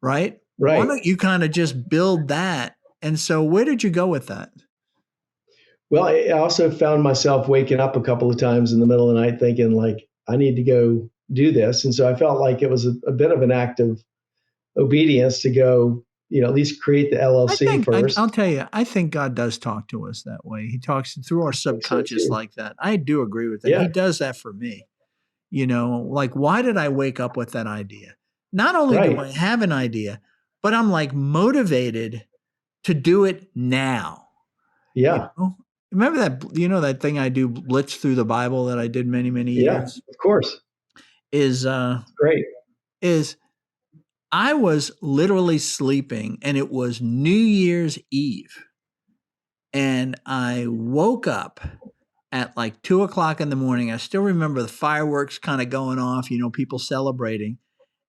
right? Why right. don't you kind of just build that?" And so, where did you go with that? Well, I also found myself waking up a couple of times in the middle of the night thinking, like, I need to go do this. And so I felt like it was a bit of an act of obedience to go, at least create the LLC I'll first. tell you, I think God does talk to us that way. He talks through our I think so subconscious too. like that. I do agree with that. Yeah, He does that for me. Like, why did I wake up with that idea? Not only do right. I have an idea, but I'm like motivated to do it now. You Yeah, know, remember that thing I do, blitz through the Bible, that I did many, many yeah, years, of course. is, Great. is I was literally sleeping, and it was New Year's Eve. And I woke up at like 2 o'clock in the morning. I still remember the fireworks kind of going off, people celebrating.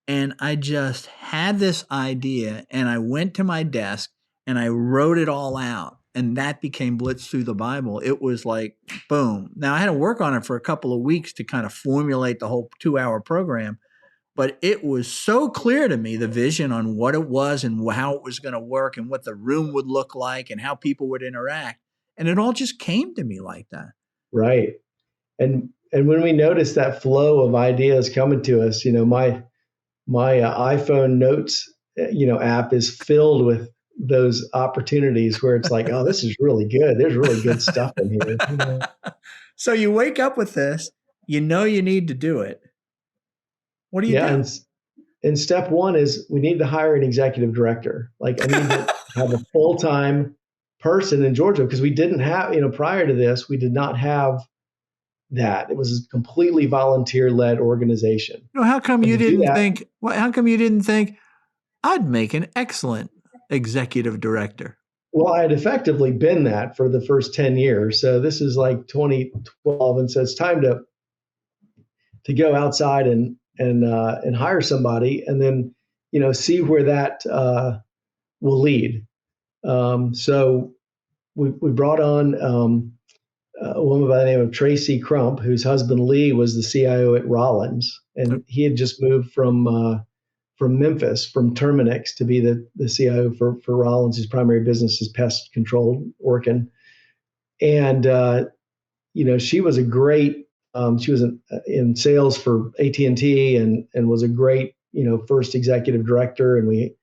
And I just had this idea, and I went to my desk and I wrote it all out. And that became Blitz Through the Bible. It was like, boom. Now I had to work on it for a couple of weeks to kind of formulate the whole 2 hour program. But it was so clear to me, the vision on what it was and how it was going to work and what the room would look like and how people would interact. And it all just came to me like that. Right. And when we notice that flow of ideas coming to us, my iPhone notes, app is filled with those opportunities where it's like, oh, this is really good. There's really good stuff in here. So you wake up with this, you need to do it. What do you Yeah. do? And step one is we need to hire an executive director. Like I need to have a full-time person in Georgia because we didn't have, prior to this, we did not have that. It was a completely volunteer-led organization. How come And you to do didn't that, think, how come you didn't think I'd make an excellent executive director? well, I had effectively been that for the first 10 years. So this is like 2012. And so it's time to go outside and hire somebody and then, see where that will lead. So we brought on a woman by the name of Tracy Crump, whose husband Lee was the CIO at Rollins, and he had just moved from Memphis, from Terminix, to be the CIO for Rollins. His primary business is pest control, Orkin, and she was a great. She was in sales for AT&T and was a great first executive director, and we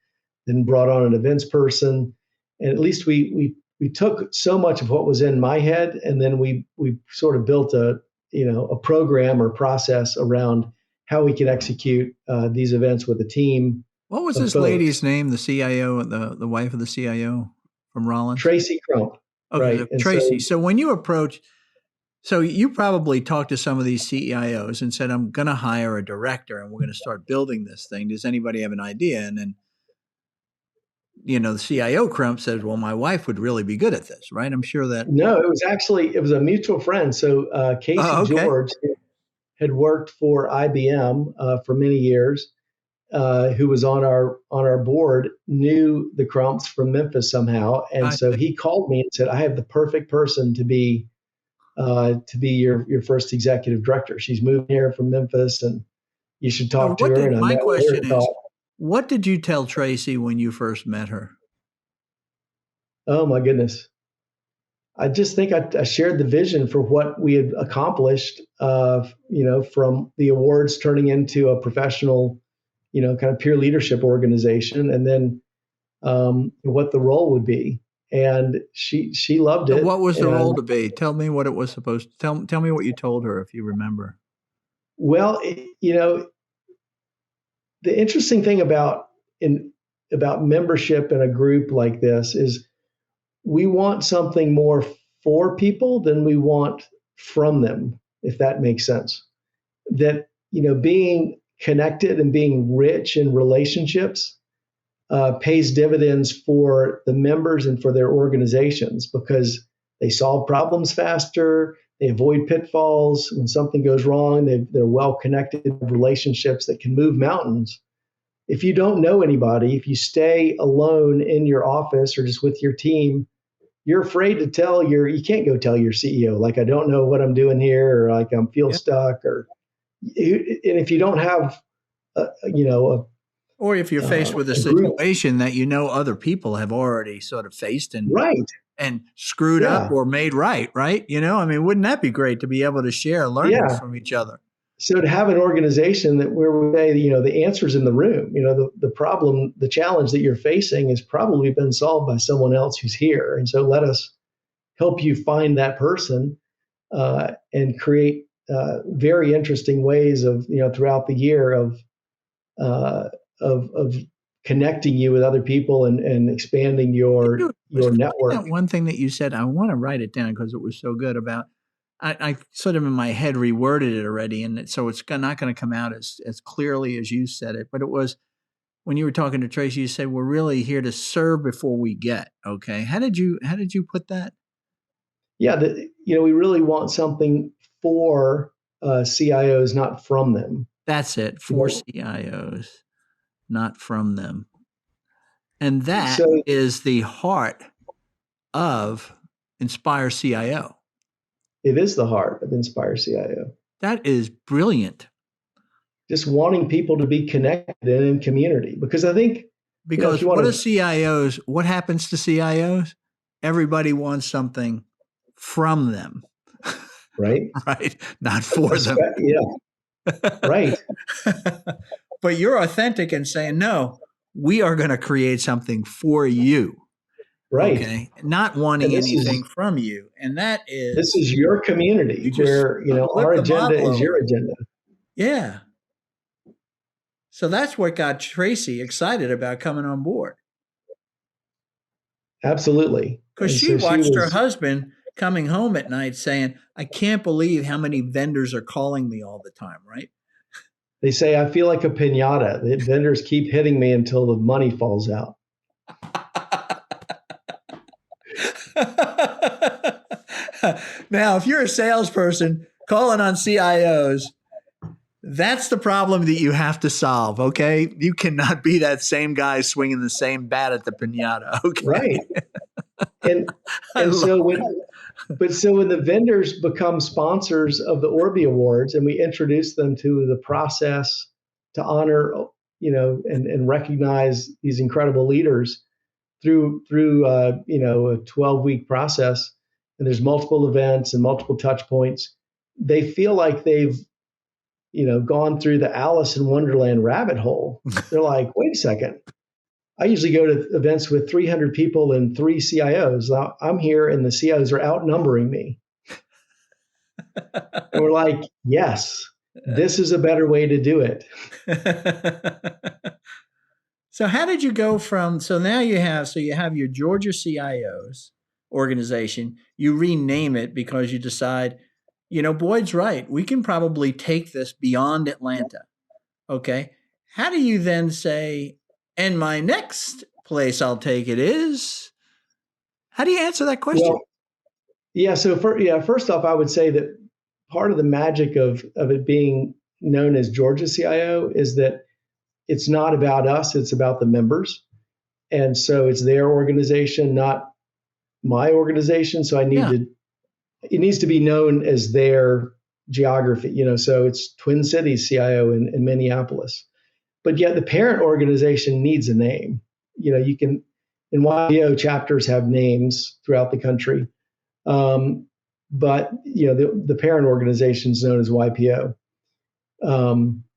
then brought on an events person, and at least we took so much of what was in my head, and then we sort of built a program or process around how we can execute these events with a team What was of this folks. lady's name? The CIO, the wife of the CIO from Rollins? Tracy Crump, Okay, right? so And Tracy. so So when you approach, so you probably talked to some of these CIOs and said, "I'm going to hire a director, and we're going to start building this thing. Does anybody have an idea?" And then, the CIO Crump says, "Well, my wife would really be good at this, right?" I'm sure that. no, it was a mutual friend. So Casey Oh, okay. George had worked for IBM for many years, who was on our board, knew the Crumps from Memphis somehow, and I so see. he called me and said, "I have the perfect person to be your first executive director. She's moving here from Memphis, and you should So talk to her." And I my met with her question and is, thought, what did you tell Tracy when you first met her? "Oh my goodness." I just think I shared the vision for what we had accomplished, from the awards turning into a professional, kind of peer leadership organization, and then what the role would be. And she loved So it. what was the role And to be? Tell me what it was supposed to tell me what you told her if you remember. well, the interesting thing about membership in a group like this is we want something more for people than we want from them, if that makes sense. That being connected and being rich in relationships pays dividends for the members and for their organizations because they solve problems faster, they avoid pitfalls. When something goes wrong, they're well connected relationships that can move mountains. If you don't know anybody, if you stay alone in your office or just with your team, you're afraid to you can't go tell your CEO, like, I don't know what I'm doing here, or like, I feel Yeah. stuck, and if you don't have, Or if you're faced with a group, situation that other people have already sort of faced right? and screwed up Yeah, or made right? I mean, wouldn't that be great to be able to share learnings yeah. from each other? So to have an organization where we say, the answer's in the room, the problem, the challenge that you're facing has probably been solved by someone else who's here. And so let us help you find that person and create very interesting ways of, throughout the year uh, of connecting you with other people and expanding your network. That one thing that you said, I want to write it down because it was so good about, I sort of in my head reworded it already. And so it's not going to come out as clearly as you said it, but it was when you were talking to Tracy, you said, we're really here to serve before we get. Okay. How did you put that? Yeah. We really want something for CIOs, not from them. That's it. For CIOs, not from them. And that is the heart of Inspire CIO. It is the heart of Inspire CIO. That is brilliant. Just wanting people to be connected and in community. Because I think, because what happens to CIOs? Everybody wants something from them. Right? Right. Not for them. Yeah. Right. But you're authentic and saying, no, we are going to create something for you. Right. Okay. Not wanting anything from you. And this is your community where, our agenda is your agenda. Yeah. So that's what got Tracy excited about coming on board. Absolutely. Because she watched her husband coming home at night saying, I can't believe how many vendors are calling me all the time, right? They say, I feel like a piñata. The vendors keep hitting me until the money falls out. Now, if you're a salesperson calling on CIOs, that's the problem that you have to solve, okay? You cannot be that same guy swinging the same bat at the piñata, okay? Right. And so when the vendors become sponsors of the Orby Awards and we introduce them to the process to honor, and recognize these incredible leaders through a 12-week process, and there's multiple events and multiple touch points, they feel like they've gone through the Alice in Wonderland rabbit hole. They're like, wait a second. I usually go to events with 300 people and 3 CIOs. Now, I'm here and the CIOs are outnumbering me. And we're like, yes, this is a better way to do it. So how did you go from, now you have your Georgia CIOs organization, you rename it because you decide, Boyd's right. We can probably take this beyond Atlanta. Okay. How do you then say, and my next place I'll take it is, how do you answer that question? Well, yeah. So first off, I would say that part of the magic of it being known as Georgia CIO is that it's not about us, it's about the members. And so it's their organization, not my organization. So it needs to be known as their geography, so it's Twin Cities CIO in Minneapolis. But yet the parent organization needs a name. You can, in YPO, chapters have names throughout the country. But the parent organization is known as YPO.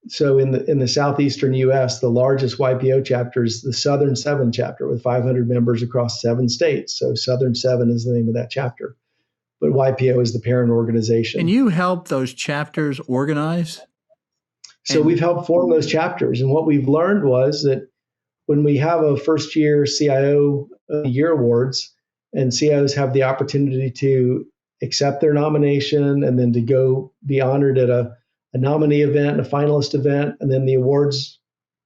So in the southeastern U.S., the largest YPO chapter is the Southern 7 chapter with 500 members across 7 states. So Southern 7 is the name of that chapter, but YPO is the parent organization. And you help those chapters organize? So we've helped form those chapters, and what we've learned was that when we have a first-year CIO Year Awards, and CIOs have the opportunity to accept their nomination and then to go be honored at a a nominee event, a finalist event, and then the awards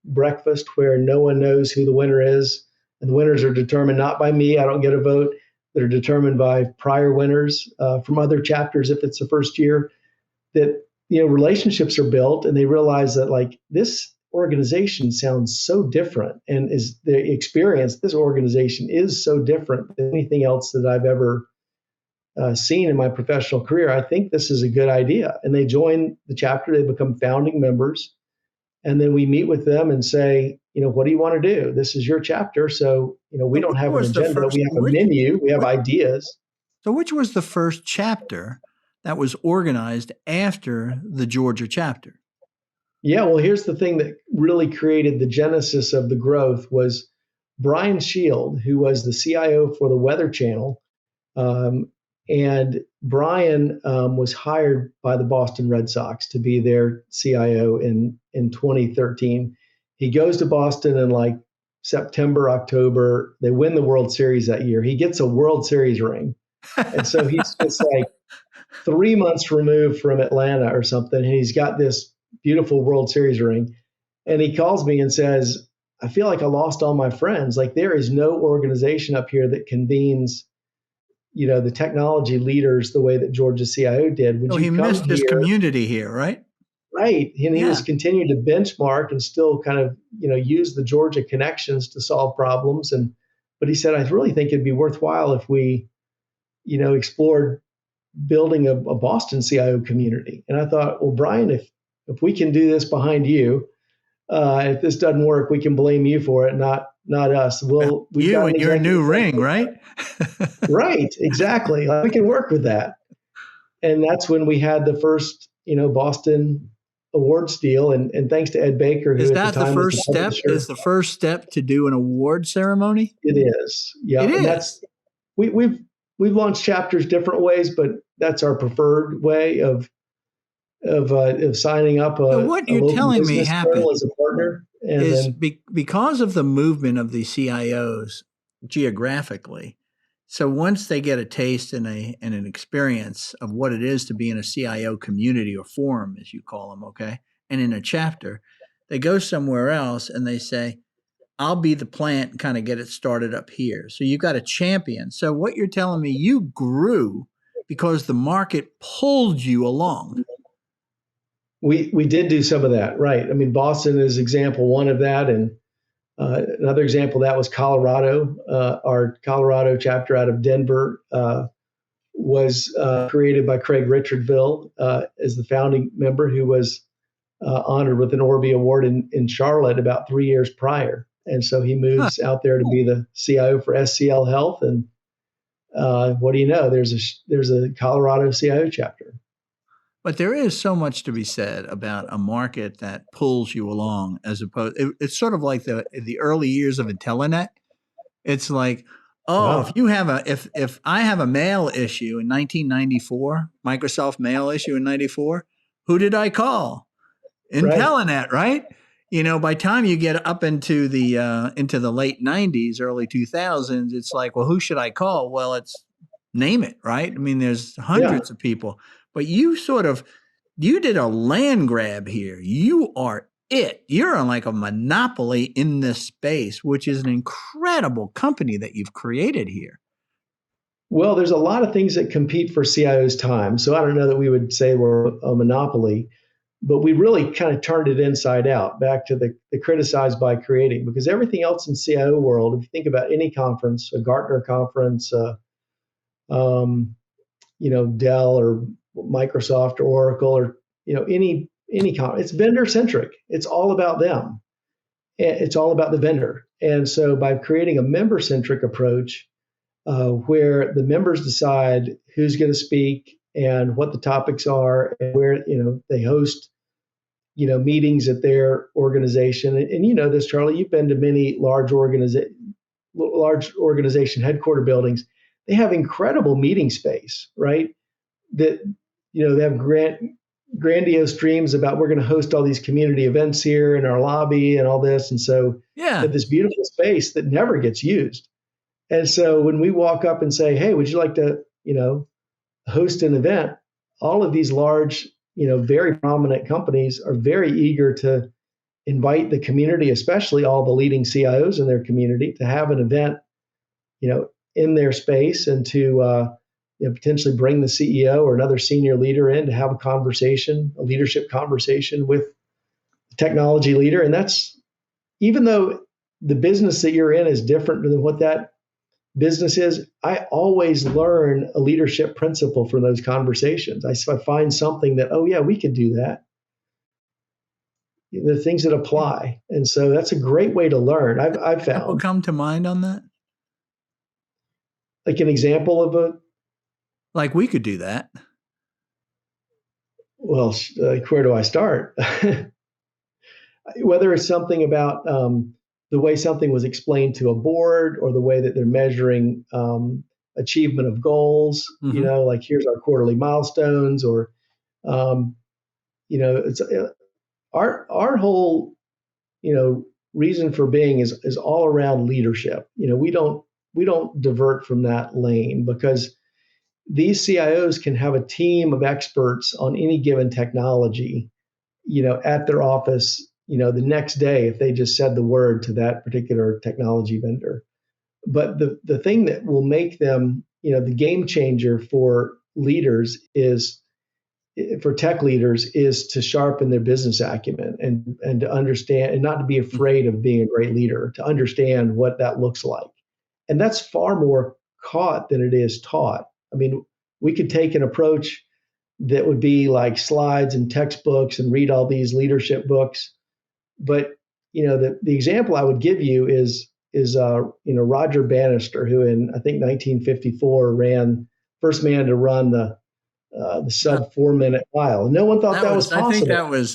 breakfast where no one knows who the winner is. And the winners are determined not by me. I don't get a vote. They're determined by prior winners from other chapters if it's the first year. That relationships are built, and they realize that like this organization sounds so different, and is the experience. This organization is so different than anything else that I've ever seen in my professional career. I think this is a good idea, and they join the chapter. They become founding members, and then we meet with them and say, what do you want to do? This is your chapter, so we So don't which have an was the agenda. first? We have a menu. We have ideas. So which was the first chapter that was organized after the Georgia chapter? Yeah, well, here's the thing that really created the genesis of the growth was Brian Shield, who was the CIO for the Weather Channel. And Brian was hired by the Boston Red Sox to be their CIO in 2013. He goes to Boston in like September, October. They win the World Series that year. He gets a World Series ring. And so he's just like 3 months removed from Atlanta or something. And he's got this beautiful World Series ring. And he calls me and says, I feel like I lost all my friends. Like there is no organization up here that convenes, the technology leaders the way that Georgia's CIO did. Would So you he come missed his here? community here, right? Right. And he Yeah. was continuing to benchmark and still kind of, use the Georgia connections to solve problems. But he said, I really think it'd be worthwhile if we, explored building a Boston CIO community. And I thought, well, Brian, if we can do this behind you, if this doesn't work, we can blame you for it, not us. We've You got and your new ring, right? Right, exactly. We can work with that. And that's when we had the first, Boston awards deal. And thanks to Ed Baker, who Is at that the the time was first the step? publisher. Is the first step to do an award ceremony? It is. Yeah. It And is. that's we've launched chapters different ways, but that's our preferred way of signing up So a what you're local telling me business happened journal as a partner. And is then because of the movement of the CIOs geographically. So once they get a taste and an experience of what it is to be in a CIO community or forum, as you call them, okay, and in a chapter, they go somewhere else and they say, I'll be the plant and kind of get it started up here. So you've got a champion. So what you're telling me, you grew because the market pulled you along. we did do some of that, right? I mean, Boston is example one of that, and another example of that was Colorado. Our Colorado chapter out of Denver was created by Craig Richardville as the founding member, who was honored with an Orby Award in Charlotte about 3 years prior. And so he moves out there to be the CIO for SCL Health. And what do you know? There's a Colorado CIO chapter. But there is so much to be said about a market that pulls you along, as opposed. It's sort of like the early years of Intellinet. It's like, if you have if I have a mail issue in 1994, Microsoft mail issue in 94, who did I call? Intellinet, right? By the time you get up into the late 90s, early 2000s, it's like, well, who should I call? Well, it's name it, right? I mean, there's hundreds of people, but you did a land grab here. You are it. You're on like a monopoly in this space, which is an incredible company that you've created here. Well, there's a lot of things that compete for CIO's time. So I don't know that we would say we're a monopoly, but we really kind of turned it inside out, back to the criticized by creating, because everything else in CIO world, if you think about any conference, a Gartner conference, Dell or Microsoft or Oracle or any it's vendor centric. It's all about them. It's all about the vendor. And so by creating a member centric approach, where the members decide who's going to speak and what the topics are, and where they host meetings at their organization. And you know this, Charlie. You've been to many large organization headquarter buildings. They have incredible meeting space, right? That they have grandiose dreams about, we're going to host all these community events here in our lobby and all this. And so they have this beautiful space that never gets used. And so when we walk up and say, hey, would you like to host an event? All of these large very prominent companies are very eager to invite the community, especially all the leading CIOs in their community, to have an event, in their space, and to potentially bring the CEO or another senior leader in to have a leadership conversation with the technology leader. And that's, even though the business that you're in is different than what that business is, I always learn a leadership principle from those conversations. I find something that, oh yeah, we could do that. The things that apply. And so that's a great way to learn. I've Example found, come to mind on that? like, an example of Like we could do that. where do I start? Whether it's something about the way something was explained to a board, or the way that they're measuring achievement of goals, Mm-hmm. like, here's our quarterly milestones, or, it's our whole, reason for being is all around leadership. We don't divert from that lane, because these CIOs can have a team of experts on any given technology, at their office, the next day, if they just said the word to that particular technology vendor. But the thing that will make them, the game changer for leaders is for tech leaders, is to sharpen their business acumen, and to understand, and not to be afraid of being a great leader, to understand what that looks like. And that's far more caught than it is taught. I mean, we could take an approach that would be like slides and textbooks and read all these leadership books. But the example I would give you is Roger Bannister, who in, I think, 1954 ran, first man to run the sub 4 minute mile. No one thought that was possible.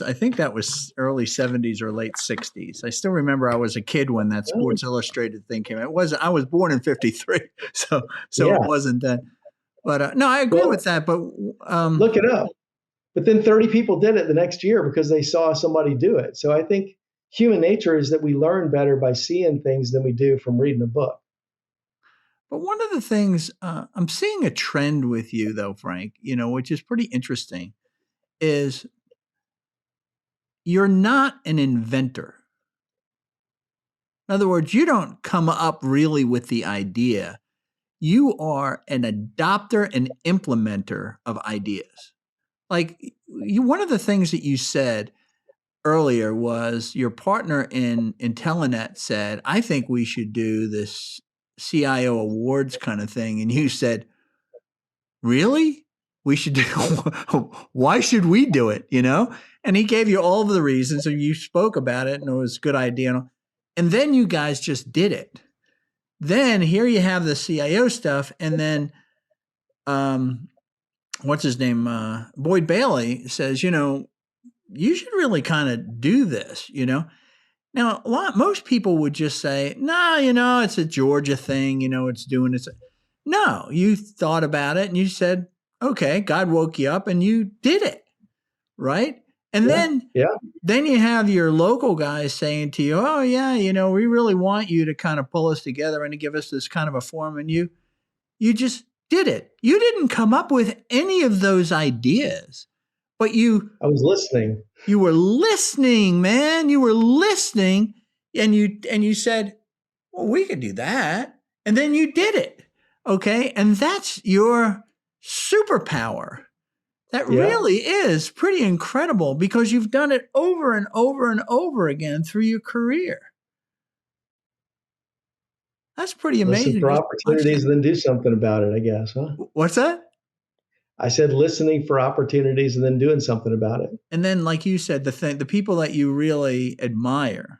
I think that was early 70s or late 60s. I still remember I was a kid when that Oh, Sports Illustrated thing came out. I was born in 53. So it yeah. wasn't that. But no, I agree Well, with that. But look it up. But then 30 people did it the next year because they saw somebody do it. So I think human nature is that we learn better by seeing things than we do from reading a book. one of the things I'm seeing a trend with you though, Frank, which is pretty interesting, is you're not an inventor. In other words, you don't come up really with the idea. You are an adopter and implementer of ideas. Like one of the things that you said earlier was your partner in Telenet said, I think we should do this CIO awards kind of thing. And you said, really? We should do, why should we do it? And he gave you all of the reasons. So you spoke about it and it was a good idea. And then you guys just did it. Then here you have the CIO stuff. And then, what's his name? Boyd Bailey says, you should really kind of do this, Now, most people would just say, no, it's a Georgia thing, it's doing it. No, you thought about it and you said, okay, God woke you up and you did it, right? And Yeah. then you have your local guys saying to you, oh, yeah, we really want you to kind of pull us together and to give us this kind of a forum. And you just did it. You didn't come up with any of those ideas, but I was listening. you were listening, man. You were listening, and you said, well, we could do that. And then you did it. Okay. And that's your superpower. That Yeah. really is pretty incredible because you've done it over and over and over again through your career. That's pretty Listen amazing. for Just watch opportunities that. and then do something about it, I guess, huh? What's that? I said listening for opportunities and then doing something about it. And then, like you said, the people that you really admire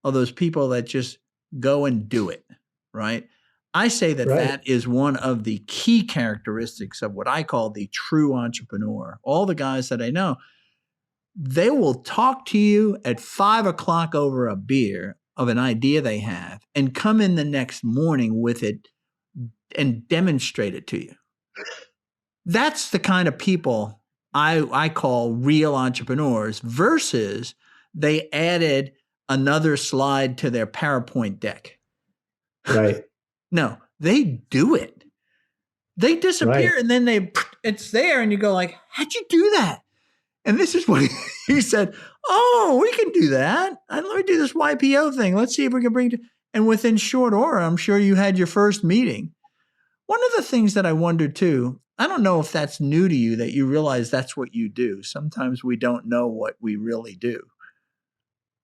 are those people that just go and do it, right? I say that Right. that is one of the key characteristics of what I call the true entrepreneur. All the guys that I know, they will talk to you at 5 o'clock over a beer of an idea they have and come in the next morning with it and demonstrate it to you. That's the kind of people I call real entrepreneurs versus they added another slide to their PowerPoint deck. Right. No, they do it. They disappear Right. and then it's there and you go like, how'd you do that? And this is what he said. Oh, we can do that. Let me do this YPO thing. Let's see if we can bring it. And within short order, I'm sure you had your first meeting. One of the things that I wonder too, I don't know if that's new to you, that you realize that's what you do. Sometimes we don't know what we really do.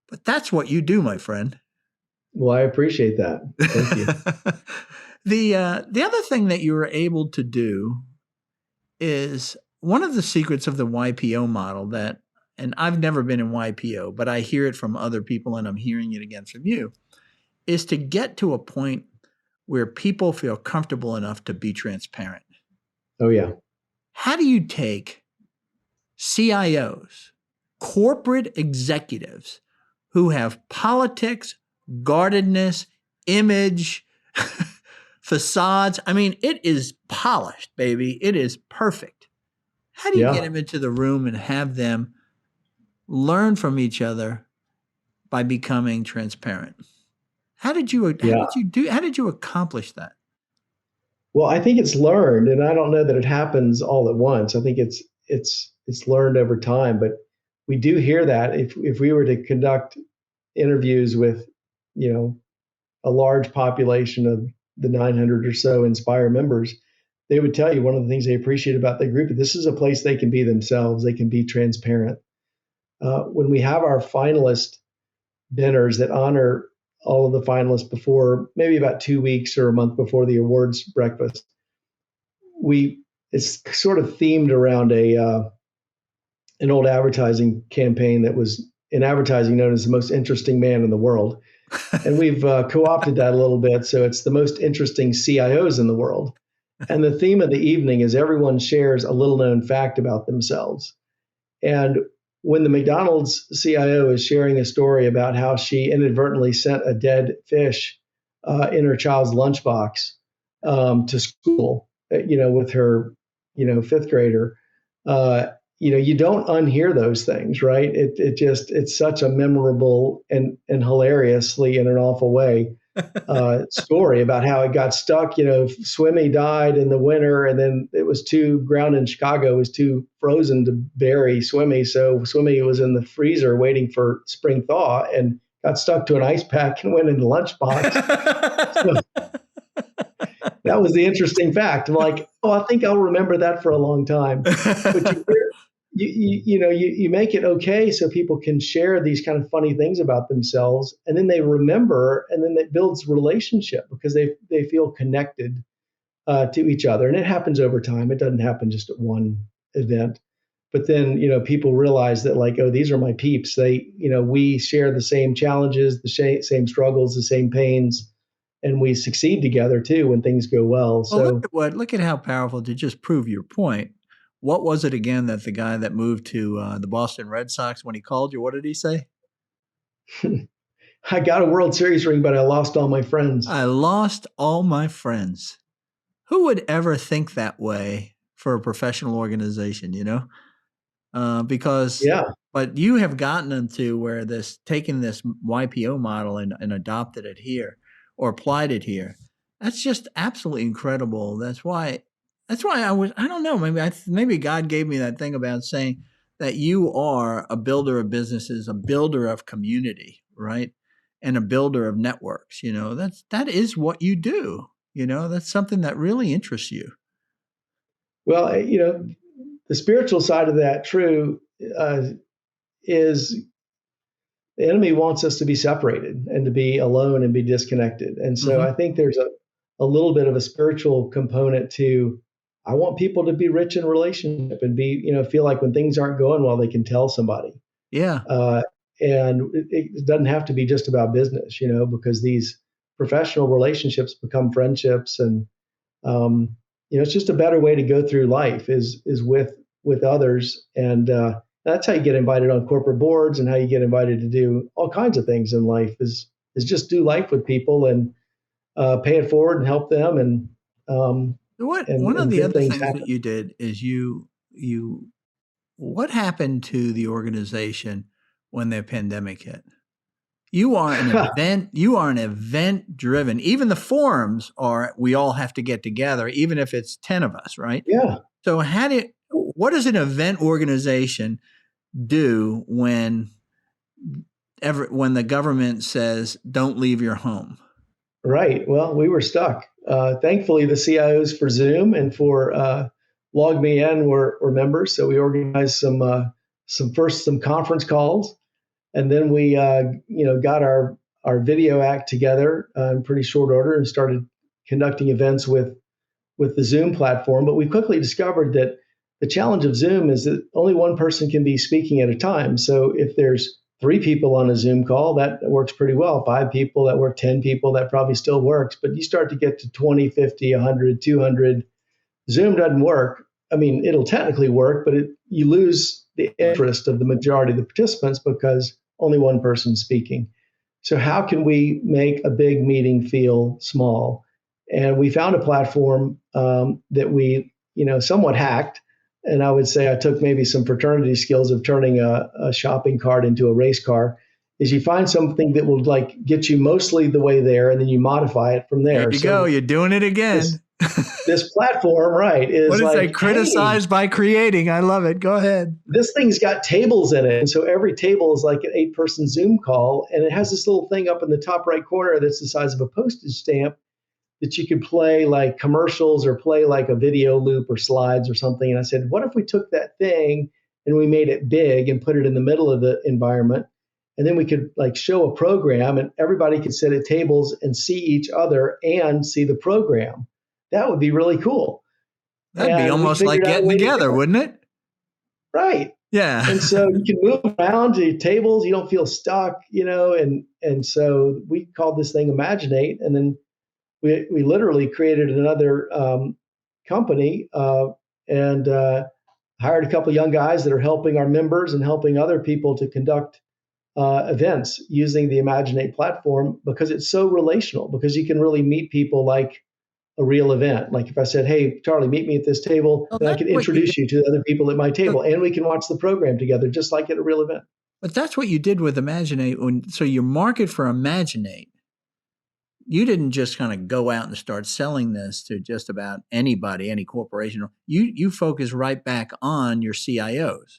But that's what you do, my friend. Well, I appreciate that. Thank you. The other thing that you were able to do is one of the secrets of the YPO model that, and I've never been in YPO, but I hear it from other people and I'm hearing it again from you, is to get to a point where people feel comfortable enough to be transparent. Oh, yeah. How do you take CIOs, corporate executives who have politics, guardedness, image, facades? I mean, it is polished, baby. It is perfect. How do you get them into the room and have them learn from each other by becoming transparent? How did you accomplish that? Well, I think it's learned, and I don't know that it happens all at once. I think it's learned over time, but we do hear that if we were to conduct interviews with, a large population of the 900 or so Inspire members, they would tell you one of the things they appreciate about the group, this is a place they can be themselves, they can be transparent. When we have our finalist dinners that honor all of the finalists before, maybe about 2 weeks or a month before the awards breakfast, it's sort of themed around an old advertising campaign that was in advertising known as the most interesting man in the world. And we've co-opted that a little bit. So it's the most interesting CIOs in the world. And the theme of the evening is everyone shares a little known fact about themselves. And when the McDonald's CIO is sharing a story about how she inadvertently sent a dead fish in her child's lunchbox to school, with her, fifth grader, you don't unhear those things, right? It's such a memorable and hilariously in an awful way story about how it got stuck. Swimmy died in the winter, and then it was too ground in Chicago was too frozen to bury Swimmy, so Swimmy was in the freezer waiting for spring thaw and got stuck to an ice pack and went in the lunchbox. So that was the interesting fact. I'm like, I think I'll remember that for a long time. But you make it okay so people can share these kind of funny things about themselves, and then they remember, and then it builds relationship because they feel connected to each other. And it happens over time. It doesn't happen just at one event. But then, people realize that, like, oh, these are my peeps. We share the same challenges, the same struggles, the same pains, and we succeed together too when things go well. So look at how powerful, to just prove your point. What was it again that the guy that moved to the Boston Red Sox, when he called you, what did he say? I got a World Series ring, but I lost all my friends. I lost all my friends. Who would ever think that way for a professional organization, But you have gotten into where taking this YPO model and adopted it here or applied it here. That's just absolutely incredible. That's why I don't know, maybe God gave me that thing about saying that you are a builder of businesses, a builder of community, right? And a builder of networks. That is what you do. That's something that really interests you. Well, the spiritual side of that, true, is the enemy wants us to be separated and to be alone and be disconnected. And so I think there's a little bit of a spiritual component to, I want people to be rich in relationship and be, feel like when things aren't going well, they can tell somebody. Yeah. And it doesn't have to be just about business, because these professional relationships become friendships, and it's just a better way to go through life is with others, and that's how you get invited on corporate boards, and how you get invited to do all kinds of things in life is just do life with people and pay it forward and help them. And one of the other things happen. that you did is what happened to the organization when the pandemic hit? You are an event driven. Even the forums we all have to get together, even if it's 10 of us, right? Yeah. So what is an event organization do when the government says don't leave your home? Right. Well, we were stuck. Thankfully, the CIOs for Zoom and for LogMeIn were members, so we organized some conference calls, and then we got our video act together in pretty short order and started conducting events with the Zoom platform. But we quickly discovered that the challenge of Zoom is that only one person can be speaking at a time. So if there's 3 people on a Zoom call, that works pretty well. 5 people, that work. 10 people, that probably still works. But you start to get to 20, 50, 100, 200, Zoom doesn't work. I mean, it'll technically work, but you lose the interest of the majority of the participants because only one person's speaking. So how can we make a big meeting feel small? And we found a platform that we, somewhat hacked. And I would say I took maybe some fraternity skills of turning a shopping cart into a race car. Is you find something that will like get you mostly the way there, and then you modify it from there. There you go. You're doing it again. This platform, right, is what is like, they criticized by creating? I love it. Go ahead. This thing's got tables in it. And so every table is like an 8-person Zoom call. And it has this little thing up in the top right corner that's the size of a postage stamp that you could play like commercials or play like a video loop or slides or something. And I said, what if we took that thing and we made it big and put it in the middle of the environment? And then we could like show a program and everybody could sit at tables and see each other and see the program. That would be really cool. That'd be almost like getting together, wouldn't it? Right. Yeah. And so you can move around to tables. You don't feel stuck, and so we called this thing Imaginate. And then we literally created another company and hired a couple young guys that are helping our members and helping other people to conduct events using the Imaginate platform because it's so relational, because you can really meet people like a real event. Like if I said, hey, Charlie, meet me at this table, then I can introduce you to the other people at my table and we can watch the program together just like at a real event. But that's what you did with Imaginate. So your market for Imaginate, you didn't just kind of go out and start selling this to just about anybody, any corporation. You focus right back on your CIOs.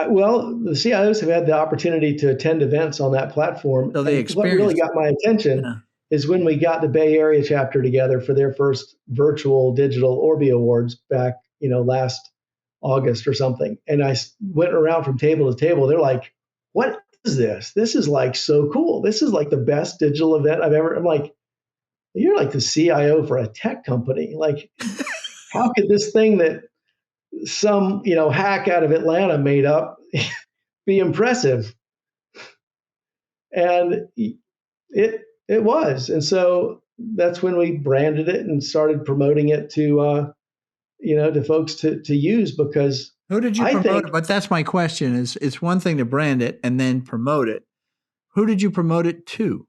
Well, the CIOs have had the opportunity to attend events on that platform. So they what really got my attention is when we got the Bay Area chapter together for their first virtual digital Orbi Awards back, last August or something. And I went around from table to table. They're like, what is this? This is like so cool. This is like the best digital event I've ever. I'm like, you're like the CIO for a tech company. Like, how could this thing that some, hack out of Atlanta made up be impressive? And it was. And so that's when we branded it and started promoting it to, to folks to use because who did you promote it? But that's my question is it's one thing to brand it and then promote it. Who did you promote it to?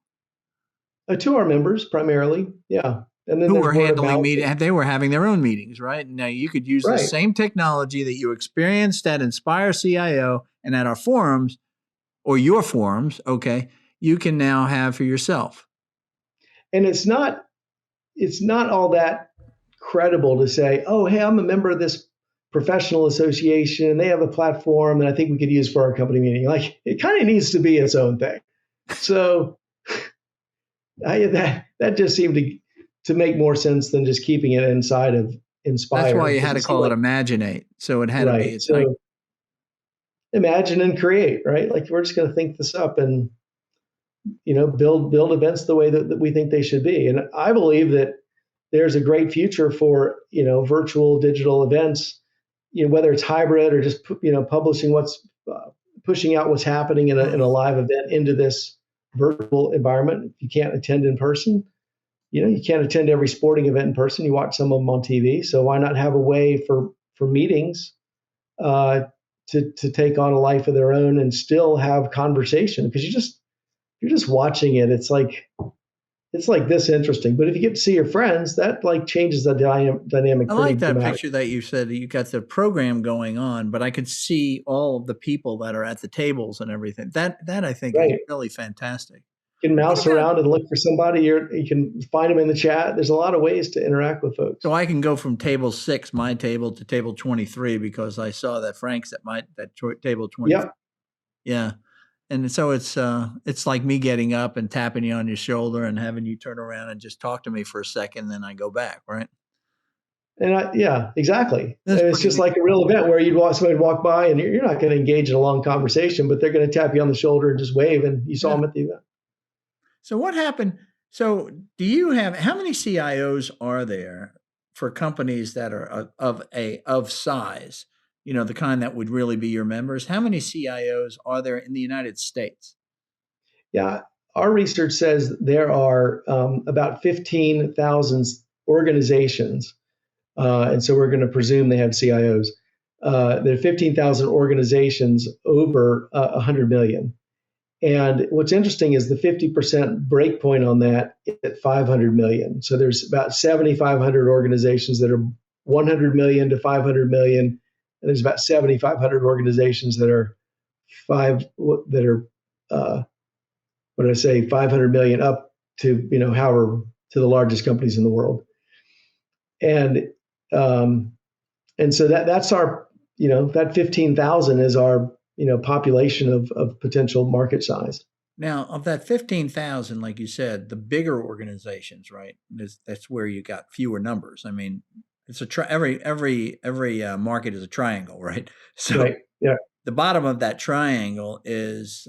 To our members primarily. Yeah. And then who were handling meetings. They were having their own meetings, right? Now you could use the same technology that you experienced at Inspire CIO and at our forums or your forums. Okay. You can now have for yourself. And it's not all that credible to say, oh, hey, I'm a member of this professional association. They have a platform that I think we could use for our company meeting. Like it kind of needs to be its own thing. So that just seemed to make more sense than just keeping it inside of Inspire. That's why you had to call it Imaginate. So it had to be. So imagine and create, right? Like we're just going to think this up and build events the way that we think they should be. And I believe that there's a great future for virtual digital events, whether it's hybrid or just publishing pushing out what's happening in a live event into this virtual environment. If you can't attend in person, you can't attend every sporting event in person. You watch some of them on TV. So why not have a way for meetings to take on a life of their own and still have conversation? Because you're just watching it. It's like this interesting. But if you get to see your friends, that like changes the dynamic. I like that picture that you said that you got the program going on, but I could see all of the people that are at the tables and everything. That I think is really fantastic. You can What mouse about, around and look for somebody. You can find them in the chat. There's a lot of ways to interact with folks. so I can go from table 6, my table, to table 23 because I saw that Frank's at table 23. Yep. Yeah. And so it's like me getting up and tapping you on your shoulder and having you turn around and just talk to me for a second, then I go back, right? And yeah, exactly. That's It's pretty just neat. like a real event where somebody would walk by and you're not going to engage in a long conversation, but they're going to tap you on the shoulder and just wave, and you saw them at the event. So what happened? So do you have, how many CIOs are there for companies that are of size, the kind that would really be your members? How many CIOs are there in the United States? Yeah, our research says there are about 15,000 organizations, and so we're going to presume they have CIOs. There are 15,000 organizations over 100 million. And what's interesting is the 50% breakpoint on that is at 500 million. So there's about 7,500 organizations that are 100 million to 500 million, and there's about 7,500 organizations that are what did I say, 500 million up to however, to the largest companies in the world. And so that's our, that 15,000 is our population of potential market size. Now, of that 15,000, like you said, the bigger organizations, right? That's where you got fewer numbers. I mean, it's every market is a triangle, right? So right. Yeah. The bottom of that triangle is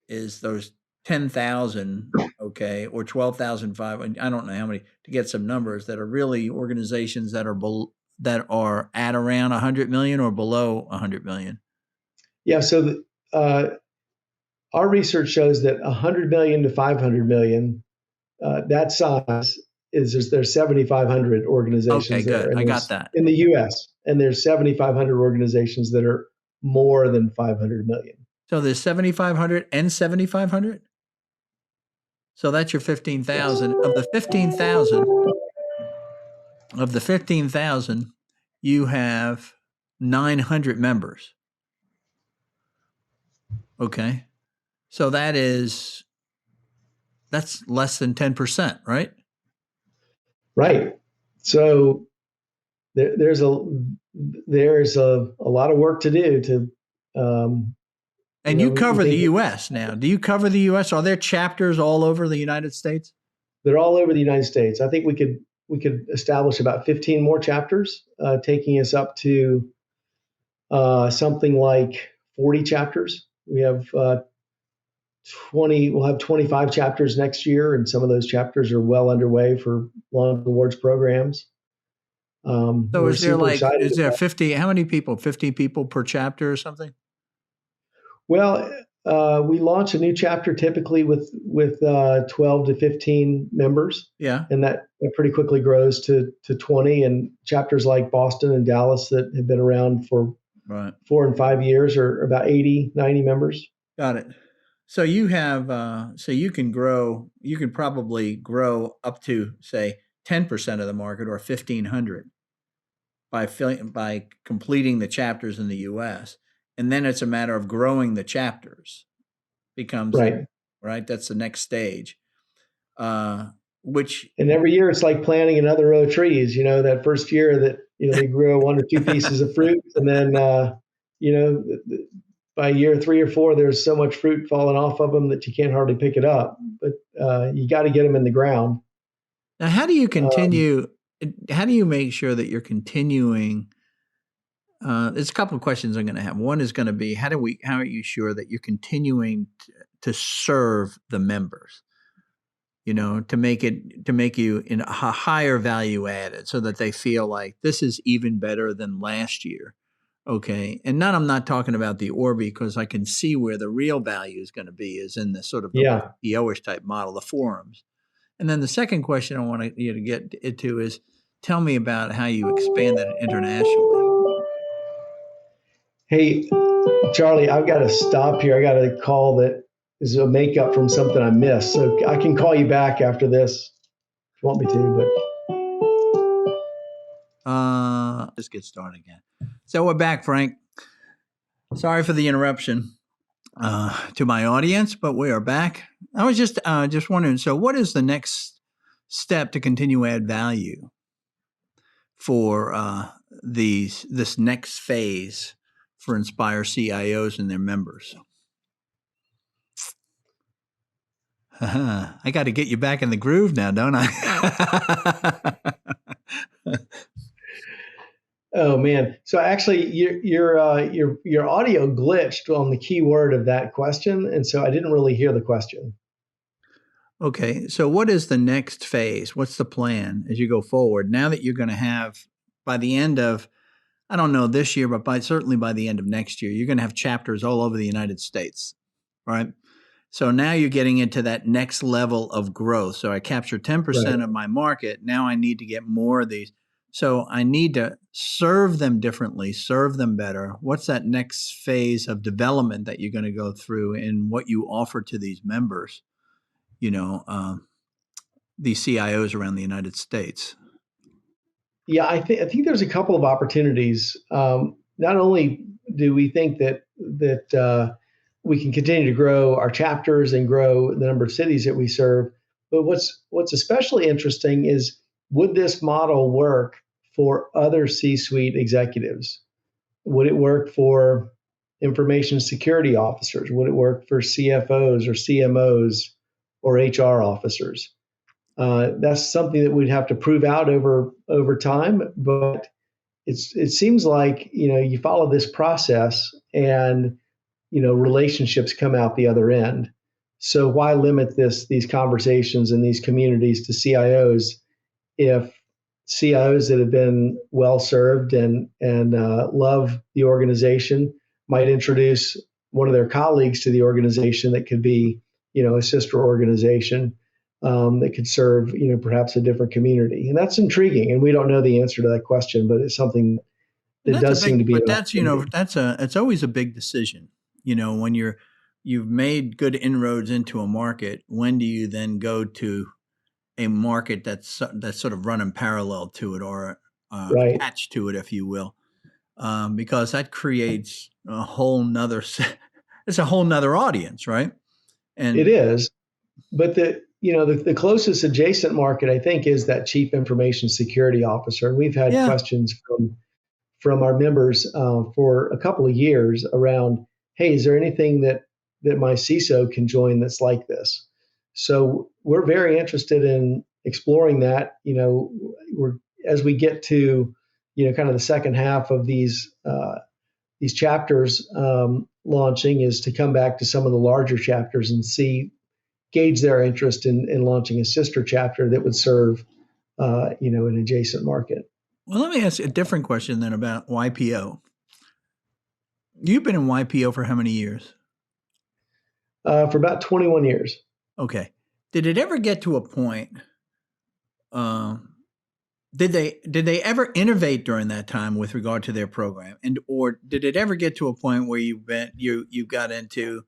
those 10,000, okay, or 12,500. I don't know how many, to get some numbers that are really organizations that are at around 100 million or below 100 million. Yeah. So our research shows that 100 million to 500 million, that size there's 7,500 organizations. Okay, good. there. I got that. In the U.S., and there's 7,500 organizations that are more than 500 million. So there's 7,500 and 7,500? So that's your 15,000. Of the 15,000, you have 900 members. Okay. So that's less than 10%, right? Right. So there's a lot of work to do to. And you cover the U.S. now. Do you cover the U.S.? Are there chapters all over the United States? They're all over the United States. I think we could establish about 15 more chapters, taking us up to something like 40 chapters. We have 20. We'll have 25 chapters next year, and some of those chapters are well underway for long awards programs. So is there 50? How many people? 50 people per chapter or something? Well, we launch a new chapter typically with 12 to 15 members. Yeah. And that pretty quickly grows to 20. And chapters like Boston and Dallas that have been around for 4 and 5 years are about 80, 90 members. Got it. So you have, so you can probably grow up to, say, 10% of the market, or 1,500 by completing the chapters in the U.S. And then it's a matter of growing the chapters. Becomes right. That's the next stage. And every year it's like planting another row of trees. That first year that they grow 1 or 2 pieces of fruit, and then by year 3 or 4, there's so much fruit falling off of them that you can't hardly pick it up. But you got to get them in the ground. Now, how do you continue? How do you make sure that you're continuing? There's a couple of questions I'm going to have. One is going to be, how are you sure that you're continuing to serve the members? To make you in a higher value added, so that they feel like this is even better than last year. Okay. And I'm not talking about the Orbi, because I can see where the real value is going to be, is in the sort of the PO-ish type model, the forums. And then the second question I want you to get into is, tell me about how you expand that internationally. Hey, Charlie, I've got to stop here. I got a call that is a makeup from something I missed. So I can call you back after this if you want me to, but let's get started again. So we're back, Frank. Sorry for the interruption to my audience, but we are back. I was just wondering. So, what is the next step to continue to add value for this next phase for Inspire CIOs and their members? I got to get you back in the groove now, don't I? Oh man! So actually, your audio glitched on the key word of that question, and so I didn't really hear the question. Okay, so what is the next phase? What's the plan as you go forward? Now that you're going to have, by the end of, I don't know this year, but certainly by the end of next year, you're going to have chapters all over the United States, right? So now you're getting into that next level of growth. So I capture 10% of my market. Now I need to get more of these. So I need to serve them differently, serve them better. What's that next phase of development that you're going to go through in what you offer to these members, these CIOs around the United States? Yeah, I think there's a couple of opportunities. Not only do we think that we can continue to grow our chapters and grow the number of cities that we serve, but what's especially interesting is, would this model work for other C-suite executives? Would it work for information security officers? Would it work for CFOs or CMOs or HR officers? That's something that we'd have to prove out over time, but it seems like you follow this process and relationships come out the other end. So why limit these conversations and these communities to CIOs if CIOs that have been well served and love the organization might introduce one of their colleagues to the organization that could be a sister organization that could serve perhaps a different community. And that's intriguing, and we don't know the answer to that question, but it's something that does seem to be. But it's always a big decision. When you've made good inroads into a market, when do you then go to a market that's sort of running parallel to it or attached to it, if you will, because that creates a whole nother it's a whole nother audience, right? And it is, but the closest adjacent market, I think, is that chief information security officer. And we've had questions from our members for a couple of years around, hey, is there anything that my CISO can join that's like this? So we're very interested in exploring that. As we get to kind of the second half of these chapters launching, is to come back to some of the larger chapters and gauge their interest in launching a sister chapter that would serve an adjacent market. Well, let me ask you a different question then about YPO. You've been in YPO for how many years? For about 21 years. Okay. Did it ever get to a point? Did they ever innovate during that time with regard to their program, or did it ever get to a point where you got into,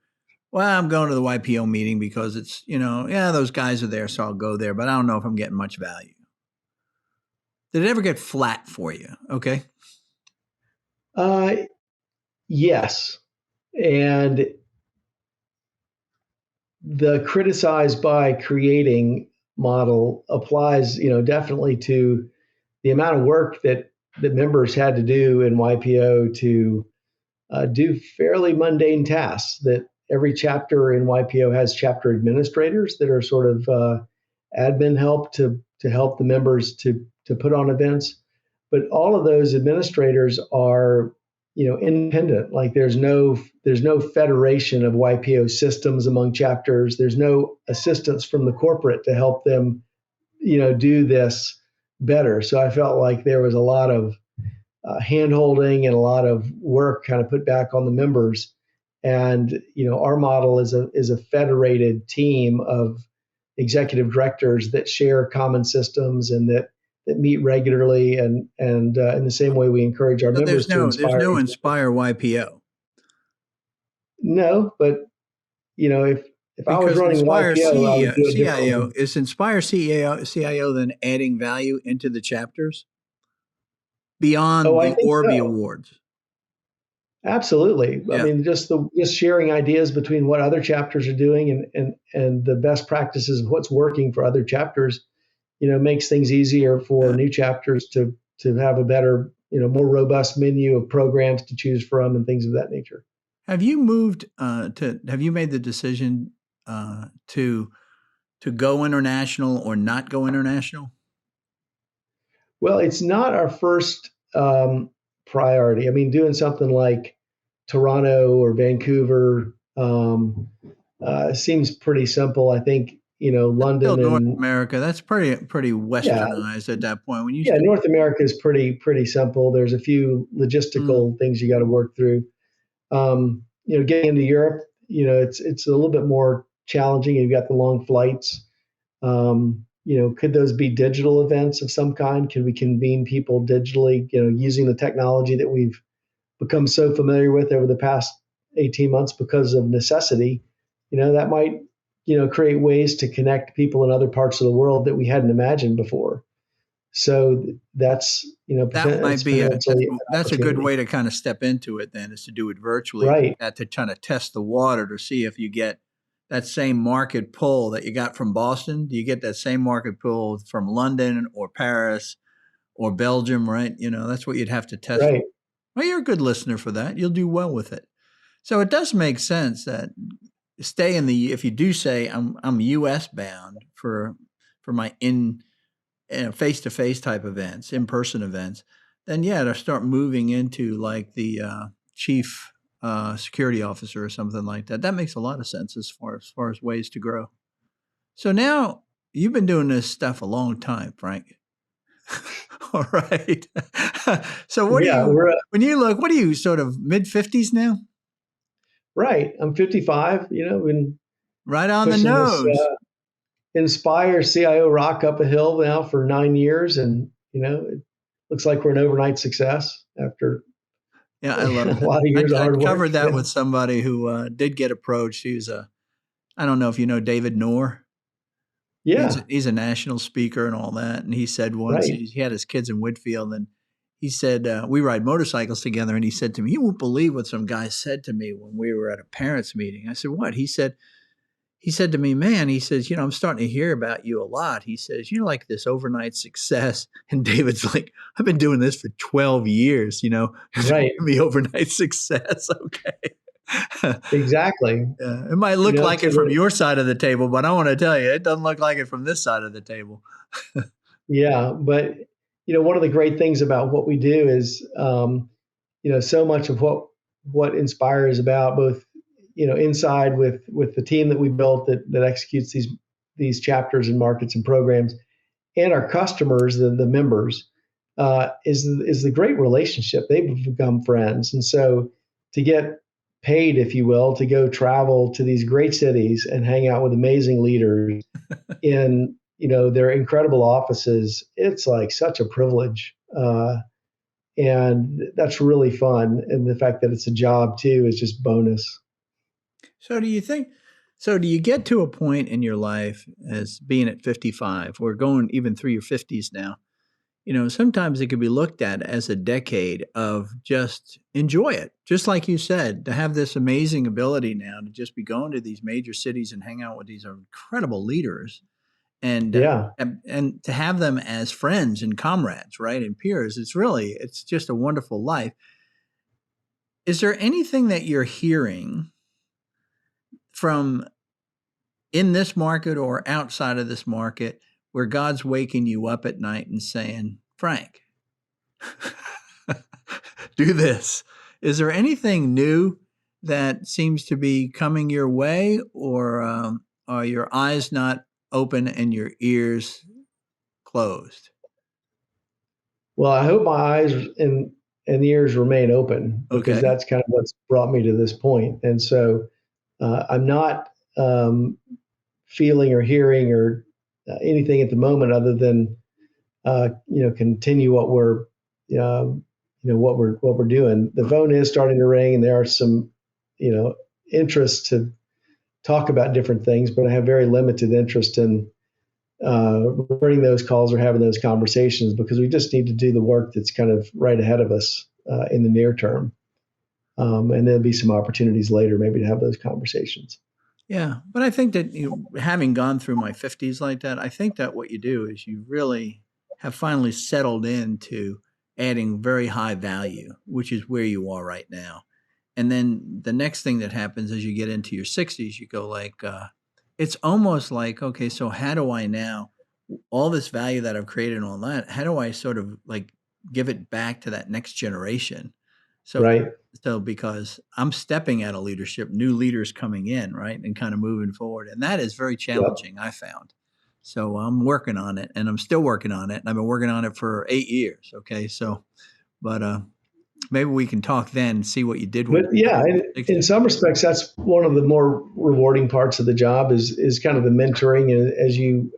well, I'm going to the YPO meeting because it's those guys are there, so I'll go there, but I don't know if I'm getting much value. Did it ever get flat for you? Okay. Yes, and the criticized by creating model applies, definitely to the amount of work that the members had to do in YPO to do fairly mundane tasks. That every chapter in YPO has chapter administrators that are sort of admin help to help the members to put on events. But all of those administrators are independent. Like there's no federation of YPO systems among chapters. There's no assistance from the corporate to help them, do this better. So I felt like there was a lot of hand-holding and a lot of work kind of put back on the members. And our model is a federated team of executive directors that share common systems and that meet regularly, and in the same way we encourage our members to inspire. There's no Inspire YPO. No, but if I was running Inspire YPO, I would do it CIO, is Inspire CIO then adding value into the chapters beyond the Orby Awards? Absolutely. I Yeah. mean, just sharing ideas between what other chapters are doing and the best practices of what's working for other chapters, makes things easier for Yeah. new chapters to have a better, more robust menu of programs to choose from and things of that nature. Have you moved have you made the decision to go international or not go international? Well, it's not our first priority. I mean, doing something like Toronto or Vancouver seems pretty simple. I think, Still London North and America. That's pretty yeah, westernized at that point. When you yeah, start, North America is pretty simple. There's a few mm, logistical things you got to work through. Getting into Europe, it's a little bit more challenging. You've got the long flights. Could those be digital events of some kind? Can we convene people digitally, using the technology that we've become so familiar with over the past 18 months because of necessity? That might, create ways to connect people in other parts of the world that we hadn't imagined before. So that's, that might it's be potentially an that's a good opportunity. way to kind of step into it. Then is to do it virtually, Right, to kind of test the water to see if you get that same market pull that you got from Boston. Do you get that same market pull from London or Paris or Belgium? Right. That's what you'd have to test. right. Well, you're a good listener for that. You'll do well with it. So it does make sense that stay in the if you do say I'm US bound for my in face to face type events, in person events, then yeah, to start moving into like the chief security officer or something like that. That makes a lot of sense as far as ways to grow. So now you've been doing this stuff a long time, Frank. All right. So what do Yeah, you when you look? What are you sort of mid 50s now? right. I'm 55, been Right on the pushing this nose. Inspire CIO rock up a hill now for 9 years. And, it looks like we're an overnight success after Yeah, I a love it. lot of years of I hard work. covered that with somebody who did get approached. I don't know if you know David Noor. Yeah, He's a national speaker and all that. And he said once right. he had his kids in Whitfield, and he said we ride motorcycles together. And he said to me, "You won't believe what some guy said to me when we were at a parents' meeting." I said, "What?" He said to me, "Man," he says, "I'm starting to hear about you a lot." He says, "You're like this overnight success." And David's like, "I've been doing this for 12 years, Right. me overnight success." Okay. Exactly. Yeah, it might look like To it from the, your side of the table, but I want to tell you, it doesn't look like it from this side of the table. yeah. But, one of the great things about what we do is, so much of what Inspire is about, both, inside with the team that we built that executes these chapters and markets and programs, and our customers, the members, is the great relationship. They've become friends, and so to get paid, if you will, to go travel to these great cities and hang out with amazing leaders in their incredible offices, it's like such a privilege, and that's really fun. And the fact that it's a job too is just bonus. So, do you get to a point in your life as being at 55 or going even through your 50s now? Sometimes it could be looked at as a decade of just enjoy it. Just like you said, to have this amazing ability now to just be going to these major cities and hang out with these incredible leaders and Yeah. and to have them as friends and comrades, right? And peers. It's just a wonderful life. Is there anything that you're hearing from in this market or outside of this market where God's waking you up at night and saying, Frank, do this? Is there anything new that seems to be coming your way, or are your eyes not open and your ears closed? Well, I hope my eyes and ears remain open because Okay. that's kind of what's brought me to this point. And so I'm not feeling or hearing or anything at the moment other than continue what we're doing. The phone is starting to ring, and there are some interest to talk about different things, but I have very limited interest in recording those calls or having those conversations because we just need to do the work that's kind of right ahead of us in the near term. And there'll be some opportunities later maybe to have those conversations. Yeah. But I think that, having gone through my 50s like that, I think that what you do is you really have finally settled into adding very high value, which is where you are right now. And then the next thing that happens as you get into your 60s, you go like, it's almost like, okay, so how do I now, all this value that I've created and all that, how do I sort of like give it back to that next generation? So, Right. so because I'm stepping out of leadership, new leaders coming in, right, and kind of moving forward, and that is very Yep. challenging, I found. So I'm working on it, and I'm still working on it, and I've been working on it for 8 years. Okay, so, but maybe we can talk then and see what you did when But you yeah, were in 60. some respects, that's one of the more rewarding parts of the job is kind of the mentoring. And as you,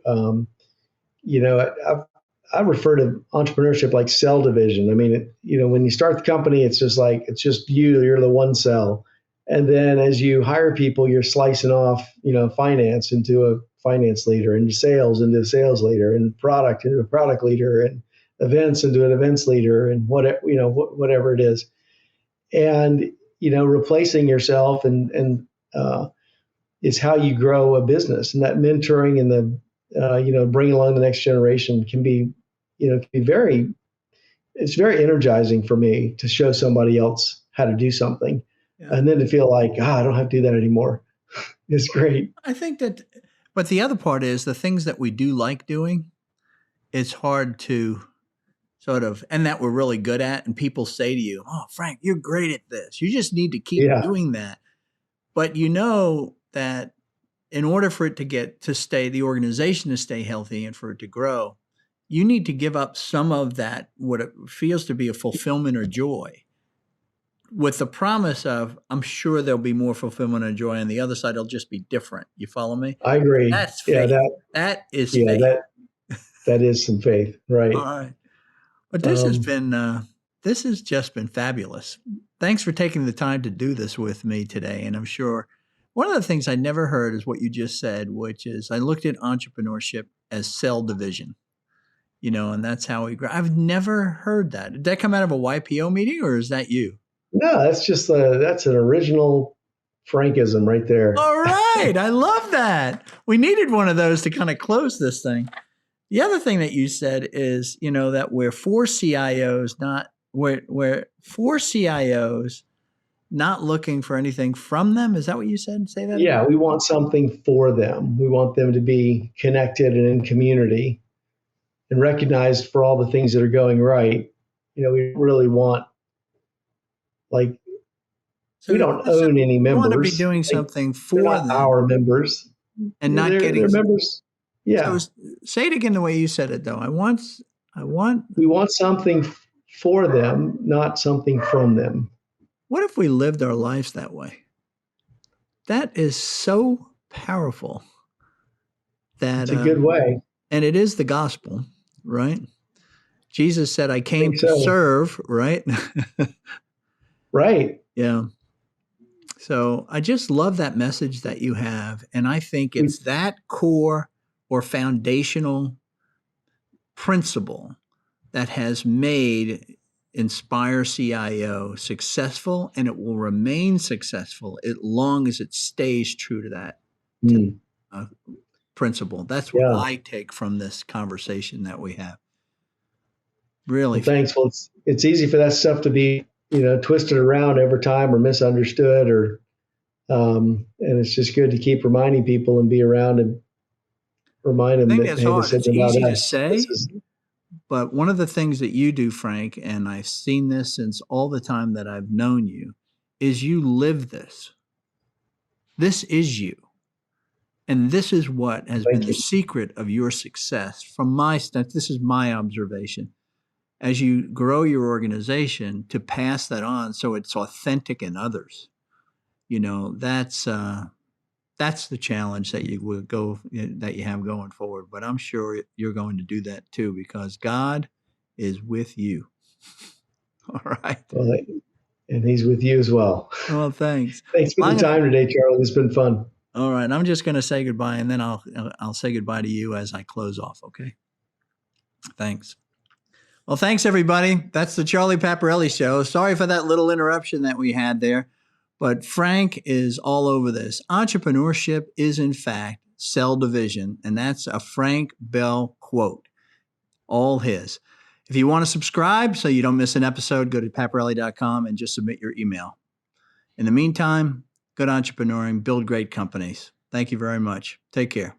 I refer to entrepreneurship like cell division. I mean, when you start the company, it's just like, it's just you're the one cell. And then as you hire people, you're slicing off, finance into a finance leader, into sales into a sales leader, and product into a product leader, and events into an events leader, and whatever it is. And replacing yourself and is how you grow a business. And that mentoring and the bringing along the next generation can be very, it's very energizing for me to show somebody else how to do something, Yeah. and then to feel like, I don't have to do that anymore. It's great. I think that, but the other part is the things that we do like doing, it's hard to sort of, and that we're really good at. And people say to you, "Oh, Frank, you're great at this. You just need to keep Yeah, doing that." But you know that in order for it to stay, the organization to stay healthy and for it to grow, you need to give up some of that, what it feels to be a fulfillment or joy, with the promise of, I'm sure there'll be more fulfillment and joy on the other side. It'll just be different. You follow me? I agree. That's Yeah, faith. That is yeah, faith. that is some faith, All right? right. But Um, this has just been fabulous. Thanks for taking the time to do this with me today. And I'm sure one of the things I never heard is what you just said, which is I looked at entrepreneurship as cell division, and that's how we grow. I've never heard that. Did that come out of a YPO meeting, or is that you? no, that's an original Frankism right there. All right. I love that. We needed one of those to kind of close this thing. The other thing that you said is, that we're for CIOs, we're for CIOs not looking for anything from them. Is that what you said? Say that again. Yeah, we want something for them. We want them to be connected and in community and recognized for all the things that are going right. We really want, like, So we you don't own any want to be members. doing Like, something they're for not them our members. and not They're getting. members. So Yeah, say it again the way you said it, though. I want. we want something for them, not something from them. What if we lived our lives that way? That is so powerful. That It's a good way. and it is the gospel, right? Jesus said, "I I came think to so. serve," right? Right. Yeah. So I just love that message that you have. And I think We it's that core or foundational principle that has made Inspire CIO successful, and it will remain successful as long as it stays true to that to, mm, uh, principle. That's what yeah. I take from this conversation that we have. Really. Well, thanks. Well, it's easy for that stuff to be, twisted around over time or misunderstood, and it's just good to keep reminding people and be around and remind I them think that, that's hey, this hard. It's isn't about easy to us. This say, is but one of the things that you do, Frank, and I've seen this since all the time that I've known you, is you live this. This is you. And this is what has been thank the you. secret of your success. From my this is my observation. As you grow your organization, to pass that on so it's authentic in others, that's the challenge that that you have going forward. But I'm sure you're going to do that too, because God is with you. All right. Well, and he's with you as well. Well, thanks. Thanks for Well, the time today, Charlie. It's been fun. all right. I'm just going to say goodbye, and then I'll say goodbye to you as I close off. Okay. Thanks. Well, thanks, everybody. That's the Charlie Paparelli Show. Sorry for that little interruption that we had there, but Frank is all over this. Entrepreneurship is, in fact, cell division, and that's a Frank Bell quote, all his. If you want to subscribe so you don't miss an episode, go to paparelli.com and just submit your email. In the meantime, good entrepreneuring, build great companies. Thank you very much. Take care.